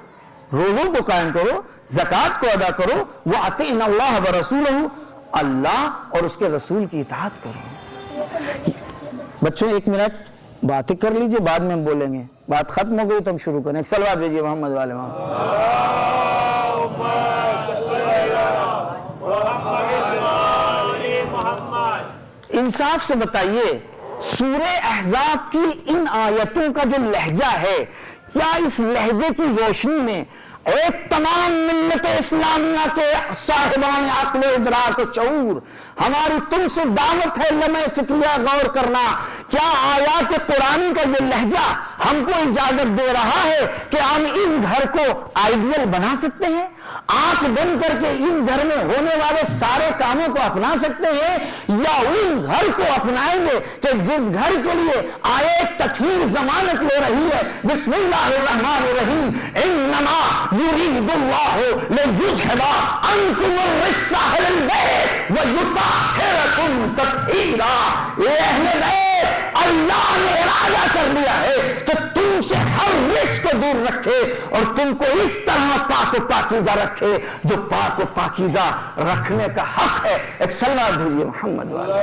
روزوں کو قائم کرو، زکوٰۃ کو ادا کرو. وَأَطِعْنَ اللَّهَ وَرَسُولَهُ، اللہ اور اس کے رسول کی اطاعت کرو. بچوں 1 منٹ باتیں کر لیجئے، بعد میں ہم بولیں گے. بات ختم ہو گئی تو ہم شروع کریں. ایک صلوات بھیجئے محمد والے محمد. انصاف سے بتائیے، سورہ احزاب کی ان آیتوں کا جو لہجہ ہے، کیا اس لہجے کی روشنی میں ایک تمام ملت اسلامیہ کے صاحبان عقل و ادراک و شعور، ہماری تم سے دعوت ہے لمحہ فکریہ غور کرنا، کیا آیات قرآن کا یہ لہجہ ہم کو اجازت دے رہا ہے کہ ہم اس گھر کو آئیڈیل بنا سکتے ہیں؟ آنکھ بند کر کے اس گھر میں ہونے والے سارے کاموں کو اپنا سکتے ہیں، یا اس گھر کو اپنائیں گے کہ جس گھر کے لیے آیت تطہیر ضمانت لے رہی ہے؟ بسم اللہ الرحمن الرحیم، انما یرید اللہ لیذھب عنکم الرجس اہل البیت ویطہرکم تطہیرا. اے اہل بیت، اللہ نے ارادہ کر لیا ہے کہ تم سے ہر رجس کو دور رکھے اور تم کو اس طرح پاک و پاکیزہ رکھے جو پاک و پاکیزہ رکھنے کا حق ہے. ایک صلوات بھیجئے محمد والے.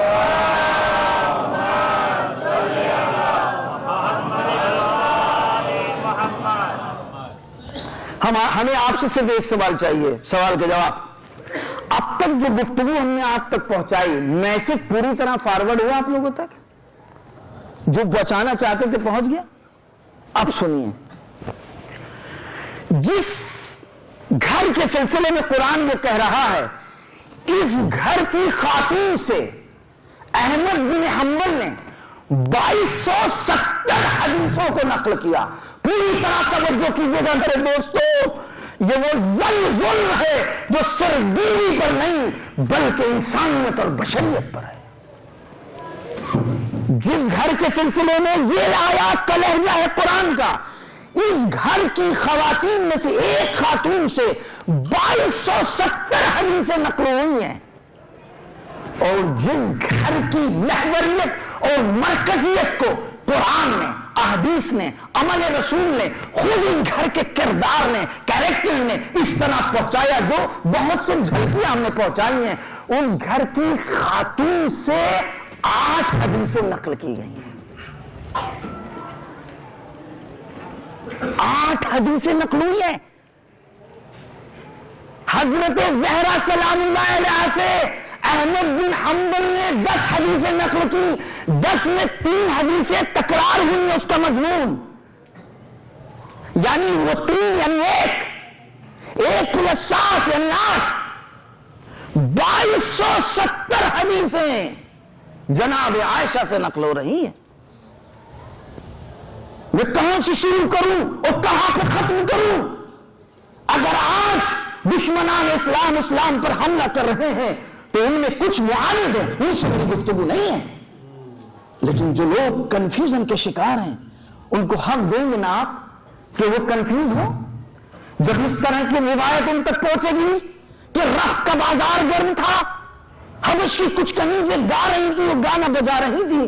ہمیں آپ سے صرف ایک سوال چاہیے، سوال کا جواب۔ اب تک جو گفتگو ہم نے آپ تک پہنچائی، میسج پوری طرح فارورڈ ہوا آپ لوگوں تک؟ جو پہنچانا چاہتے تھے پہنچ گیا؟ اب سنیے، جس گھر کے سلسلے میں قرآن یہ کہہ رہا ہے، اس گھر کی خاتون سے احمد بن حنبل نے 2270 حدیثوں کو نقل کیا۔ پوری طرح توجہ کیجیے گا میرے دوستو، یہ وہ ظلم ہے جو صرف بیوی پر نہیں بلکہ انسانیت اور بشریت پر ہے۔ جس گھر کے سلسلے میں یہ آیات کا لہجہ ہے قرآن کا، اس گھر کی خواتین میں سے ایک خاتون سے 2270 حدیثیں نقل ہوئی ہیں، اور جس گھر کی محوریت اور مرکزیت کو قرآن نے، احادیث نے، عمل رسول نے، خود ان گھر کے کردار نے، کیریکٹر نے اس طرح پہنچایا، جو بہت سے جھلکیاں ہم نے پہنچائی ہیں، اس گھر کی خاتون سے 8 حدیثیں نقل کی گئی ہیں۔ 8 حدیثیں نقل ہوئی ہیں۔ حضرت زہرا سلام اللہ علیہ سے احمد بن حنبل نے 10 حدیثیں نقل کی، 10 میں 3 حدیثیں تکرار ہوئی ہیں اس کا مضمون، یعنی وہ 3 یعنی 1 + 7 یعنی 8، 2270 حدیثیں جناب عائشہ سے نقل ہو رہی ہیں۔ میں کہاں سے شروع کروں اور کہاں پہ ختم کروں؟ اگر آج دشمنان اسلام پر حملہ کر رہے ہیں تو ان میں کچھ معاند ہیں، ان سے میری گفتگو نہیں ہے، لیکن جو لوگ کنفیوژن کے شکار ہیں ان کو حق دیں گے نا آپ کہ وہ کنفیوز ہو؟ جب اس طرح کی روایت ان تک پہنچے گی کہ رف کا بازار گرم تھا، حبش کی کچھ کنیزیں گا رہی تھی، وہ گانا بجا رہی تھی،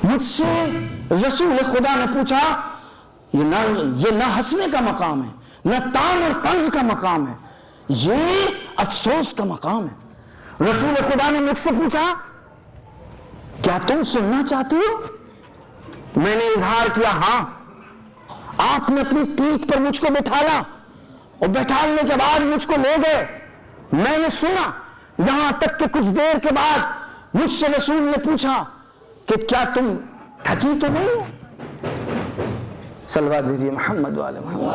مجھ سے رسول خدا نے پوچھا، یہ نہ ہنسنے کا مقام ہے، نہ تان اور طنز کا مقام ہے، یہ افسوس کا مقام ہے۔ رسول خدا نے مجھ سے پوچھا، کیا تم سننا چاہتی ہو؟ میں نے اظہار کیا ہاں۔ آپ نے اپنی پیٹھ پر مجھ کو بٹھالا اور بٹھالنے کے بعد مجھ کو لے گئے، میں نے سنا، یہاں تک کہ کچھ دیر کے بعد مجھ سے رسول نے پوچھا کہ کیا تم تھکی تو نہیں ہو؟ صلوات بھیجیے محمد والے محمد،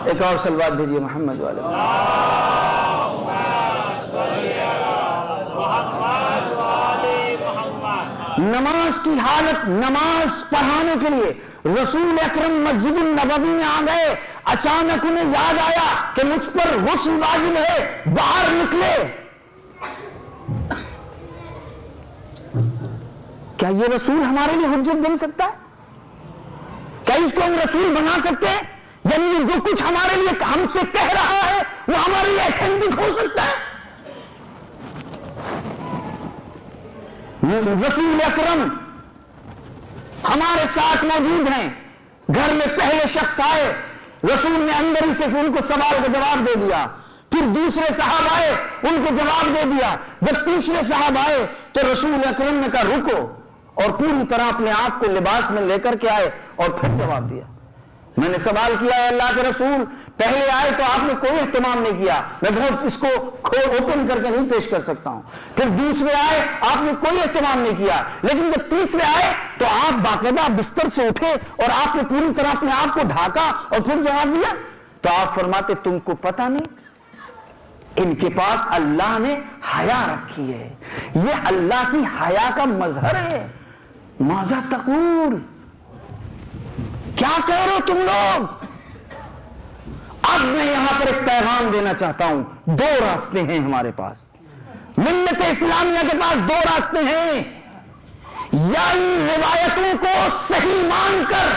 ایک اور صلوات بھیجیے محمد والے نماز کی حالت، نماز پڑھانے کے لیے رسول اکرم مسجد النبوی میں آ گئے، اچانک انہیں یاد آیا کہ مجھ پر غسل واجب ہے، باہر نکلے۔ کیا یہ رسول ہمارے لیے حجت بن سکتا ہے؟ کیا اس کو ہم رسول بنا سکتے ہیں؟ یعنی جو کچھ ہمارے لیے ہم سے کہہ رہا ہے وہ ہمارے لیے اتھینٹک ہو سکتا ہے؟ رسول اکرم ہمارے ساتھ موجود ہیں، گھر میں پہلے شخص آئے، رسول نے اندر ہی سے ان کو سوال کا جواب دے دیا، پھر دوسرے صاحب آئے، ان کو جواب دے دیا، جب تیسرے صاحب آئے تو رسول اکرم نے کہا رکو، اور پوری طرح اپنے آپ کو لباس میں لے کر کے آئے اور پھر جواب دیا۔ میں نے سوال کیا ہے اللہ کے رسول، پہلے آئے تو آپ نے کوئی اہتمام نہیں کیا، میں بہت اس کو اوپن کر کے نہیں پیش کر سکتا ہوں، پھر دوسرے آئے آپ نے کوئی اہتمام نہیں کیا، لیکن جب تیسرے آئے تو آپ باقاعدہ بستر سے اٹھے اور آپ نے پوری طرح اپنے آپ کو ڈھاکا اور پھر جواب دیا۔ تو آپ فرماتے تم کو پتہ نہیں، ان کے پاس اللہ نے حیا رکھی ہے، یہ اللہ کی حیا کا مظہر ہے۔ ماذا تقول، کیا کہہ رہے ہو تم لوگ؟ اب میں یہاں پر ایک پیغام دینا چاہتا ہوں، 2 راستے ہیں ہمارے پاس، ملت اسلامیہ کے پاس 2 راستے ہیں، یا ان روایتوں کو صحیح مان کر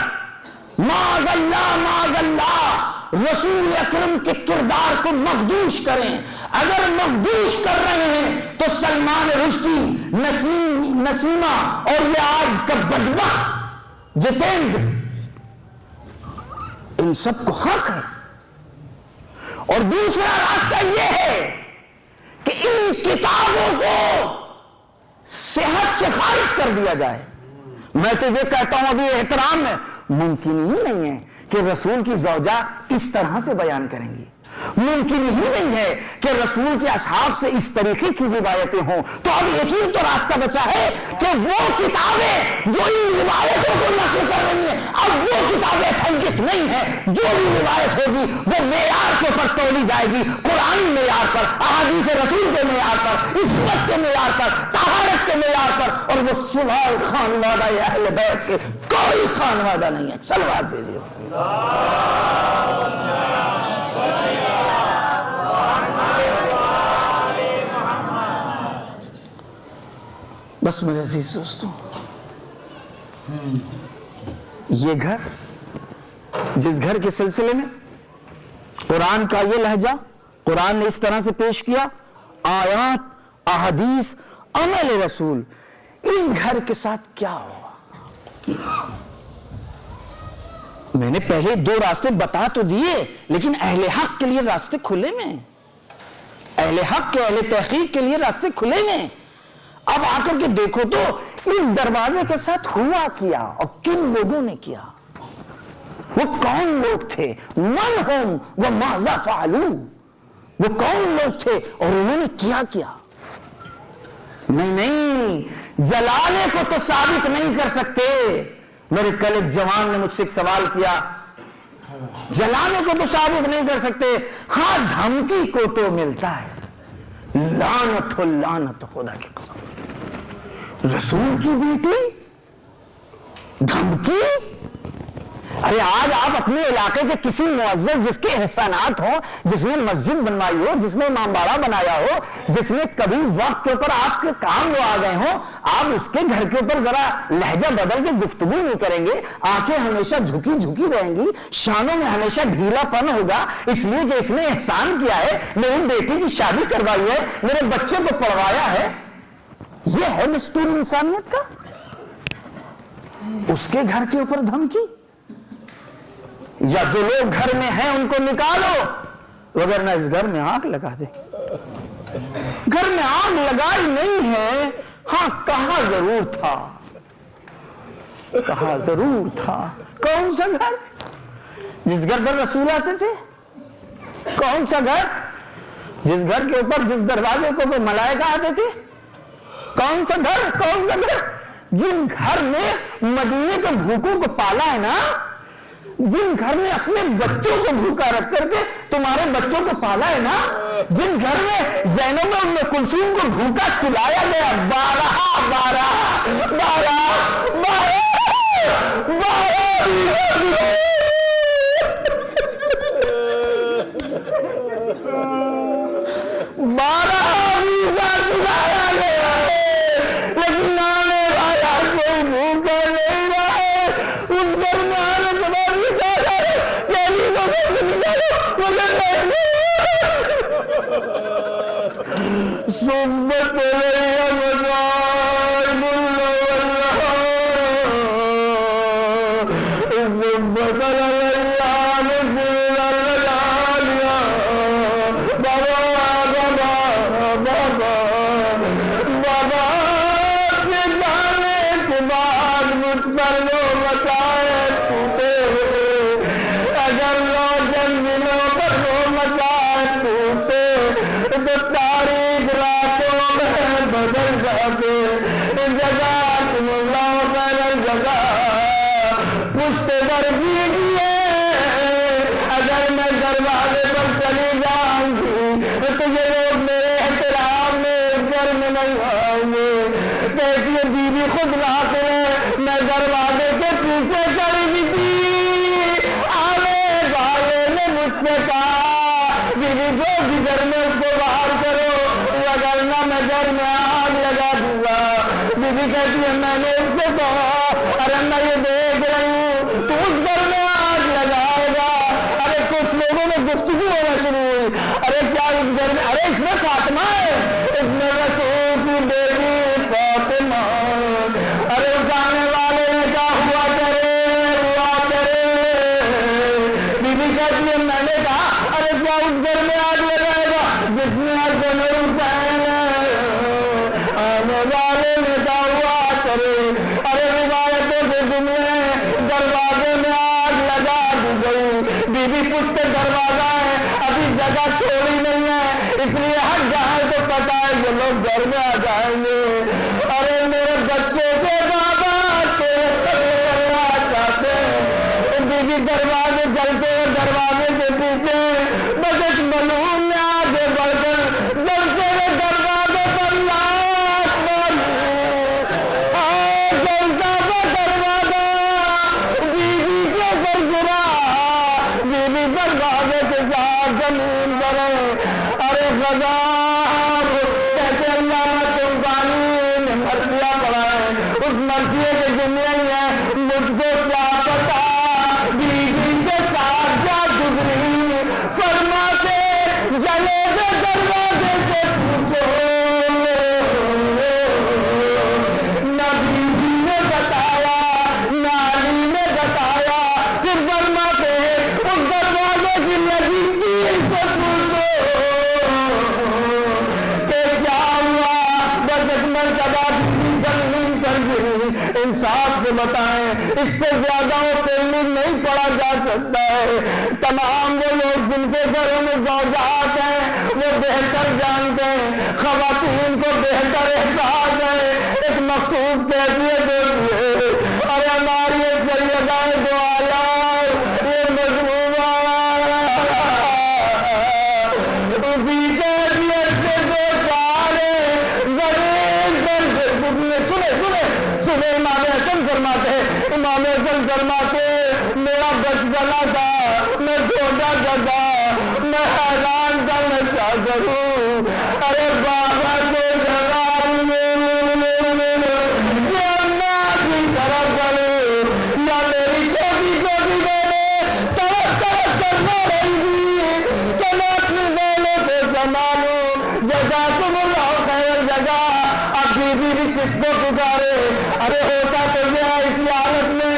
معاذ اللہ رسول اکرم کے کردار کو مخدوش کریں، اگر مخدوش کر رہے ہیں تو سلمان رشدی، نسیمہ اور یہ آج کا بدبخت جتیندر، ان سب کو حق ہے۔ اور دوسرا راستہ یہ ہے کہ ان کتابوں کو صحت سے خارج کر دیا جائے. میں تو یہ کہتا ہوں ابھی احترام میں ممکن ہی نہیں ہے کہ رسول کی زوجہ اس طرح سے بیان کریں گی. ممکن ہی نہیں ہے کہ رسول کے اصحاب سے اس طریقے کی روایتیں ہوں. تو اب ایک ہی تو راستہ بچا ہے کہ وہ کتابیں جو ان روایتوں کو نقل کر رہی ہیں، اب وہ کتابیں ٹھنڈک نہیں ہیں. جو بھی روایت ہوگی وہ معیار کے اوپر تولی جائے گی، قرآنی معیار پر، احادیث رسول کے معیار پر، عصمت کے معیار پر، طہارت کے معیار پر. اور وہ سوائے خانوادہ اہل بیت کے کوئی خانوادہ نہیں ہے. صلوات بھیجیے. بس میرے عزیز دوستوں، یہ گھر، جس گھر کے سلسلے میں قرآن کا یہ لہجہ قرآن نے اس طرح سے پیش کیا، آیات، احادیث، عمل رسول، اس گھر کے ساتھ کیا ہوا؟ میں نے پہلے 2 راستے بتا تو دیے، لیکن اہل حق کے لیے راستے کھلے میں، اہل حق کے، اہل تحقیق کے لیے راستے کھلے میں. اب آ کر کے دیکھو تو اس دروازے کے ساتھ ہوا کیا اور کن لوگوں نے کیا. وہ کون لوگ تھے؟ من ہم وماذا فعلوا، وہ کون لوگ تھے اور انہوں نے کیا کیا؟ نہیں، جلانے کو تو ثابت نہیں کر سکتے. میرے کل ایک جوان نے مجھ سے ایک سوال کیا، جلانے کو تو ثابت نہیں کر سکتے، ہاں دھمکی کو تو ملتا ہے. لعنت لعنت خدا کی قسم، رسول کی بیٹی دھمکی. ارے آج آپ اپنے علاقے کے کسی معزز جس کے احسانات ہوں، جس نے مسجد بنوائی ہو، جس نے امام باڑہ بنایا ہو، جس نے کبھی وقت کے اوپر آپ کے کام وہ آ گئے ہوں، آپ اس کے گھر کے اوپر ذرا لہجہ بدل کے گفتگو نہیں کریں گے. آنکھیں ہمیشہ جھکی جھکی رہیں گی، شانوں میں ہمیشہ ڈھیلا پن ہوگا، اس لیے کہ اس نے احسان کیا ہے، میری بیٹی کی شادی کروائی ہے، میرے بچے کو پڑھوایا ہے. یہ ہے دستور انسانیت کا؟ اس کے گھر کے اوپر دھمکی؟ یا جو لوگ گھر میں ہیں ان کو نکالو، وگرنہ اس گھر میں آگ لگا دے. گھر میں آگ لگائی نہیں ہے، ہاں کہا ضرور تھا، کہا ضرور تھا. کون سا گھر؟ جس گھر پر رسول آتے تھے. کون سا گھر؟ جس گھر کے اوپر، جس دروازے کو وہ ملائکہ آتے تھے. کون سا گھر؟ کون سا گھر؟ جن گھر میں مدینے کے بھوکوں کو پالا ہے نا، جن گھر میں اپنے بچوں کو بھوکا رکھ کر کے تمہارے بچوں کو پالا ہے نا، جن گھر میں زینب ام کلثوم کو بھوکا سلایا گیا. 12 سلایا گیا ہے، لیکن آنے والا کوئی بھوکا نہیں رہا ہے. ان گھر میں آنے کے بعد اگر میں دروازے پر چلی جاؤں گی تو یہ لوگ میرے احترام میں اس گھر میں نہیں آؤں گے. کہتی ہے بیوی خود لاتے ہیں، میں دروازے کے پیچھے کھڑی تھی. آنے والے نے مجھ سے کہا بیوی جو بھی گھر میں اس کو باہر کرو، وگرنہ میں گھر میں آگ لگا دوں گا. بیوی کہتی ہے میں نے اس سے کہا ارے میں یہ دیکھ رہی ہوں تو اس گھر میں آگ لگائے گا. ارے کچھ لوگوں میں گفتگو ہونا شروع ہوئی، ارے کیا اس گھر میں، ارے اس میں فاطمہ ہے، اس میں رسول کی بیٹی فاطمہ. ارے اس آنے والے نے کہا ہوا کرے. بیوی کہتی ہے میں نے کہا ارے کیا اس گھر میں آگ لگائے گا جس میں حسن حسین ہے. آنے والے جگہ چھوڑی نہیں ہے، اس لیے ہر جہاں تو پتا ہے کہ لوگ گھر میں آ جائیں گے. ارے میرے بچوں کے بابا تیرے قریب اللہ چاہتے ہیں. بیوی دروازے چلتے ہوئے دروازے کے پیچھے بس ایک ملعون نے آگے بڑھ کر چلتے ہوئے دروازے پر لاش ماری. چلتا ہوا دروازہ بیوی کے اوپر گرا، بیوی دروازے کے ساتھ زمین پر. ارے غضب کیسے اللہ تم قانون مرثیہ پڑا ہے، اس مرثیے کے ذمہ ہی ہے. مجھ کو کیا پتا بیوی کے ساتھ کیا گزری، فرماتے جلے دے دروازے سے پوچھو. نہ بیوی نے بتایا نہ علی نے بتایا، پھر فرماتے اس دروازے کی لگی تیر سے پوچھو کہ کیا ہوا. بس ایک مرتبہ بیوی زمین پر گری. انصاف سے بتائیں اس سے زیادہ وہ پہلو نہیں پڑا جا سکتا ہے. تمام وہ لوگ جن کے گھروں میں زوجات ہیں وہ بہتر جانتے ہیں، خواتین کو بہتر احساس ہے. ایک مخصوص کیفیت ہوتی ہے. اور ہماری یہ سیدائے دو عالم یہ مظلومہ اسی کیفیت سے دو چارے زمین پر سنے امام حسن فرماتے میرا بچپنا تھا، میں چھوٹا تھا، میں حیران تھا میں کیا کروں. ارے بابا کو جگہ کی طرف کرو یا میری چھوٹی چھوٹی بہنیں طرف کرنا رہی تھی کہ میں اپنی بہنوں سے سنبھالوں. جگہ تم اللہ خیر جگہ. اب بیوی بھی کس کو پکارے. ارے ہوتا تو یہ اسی حالت میں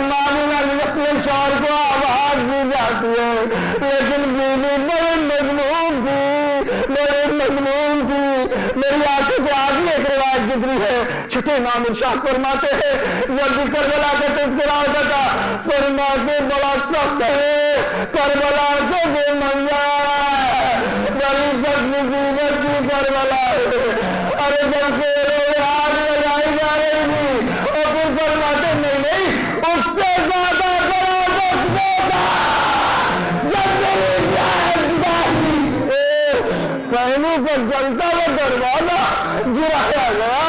معلوم اپنے شوہر کو آواز دی جاتی ہے، لیکن بیوی بڑے مظلوم تھی، بڑے مظلوم تھی. میری آنکھوں کے آگے ایک روایت گزری ہے. چھٹے امام ارشاد فرماتے ہیں جب بھی کربلا کا تذکرہ ہوتا تھا فرماتے بڑا سخت ہے کربلا سے بے منیا، بڑی سخت مصیبت کی کربلا ہے. ارے جب پھر آگ لگائی جا رہی تھی اور پھر فرماتے نہیں اس سے زیادہ بڑا وقت تھا جب پہلو پر چلتا ہوا دروازہ گرایا گیا.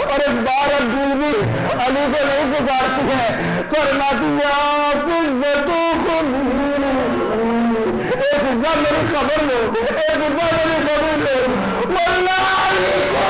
اور اس بار اب بیوی علی کو نہیں پکارتی ہے، فرماتی ایک حصہ میری خبر لو، ایک حصہ میری خبر لو. واللہ علی کو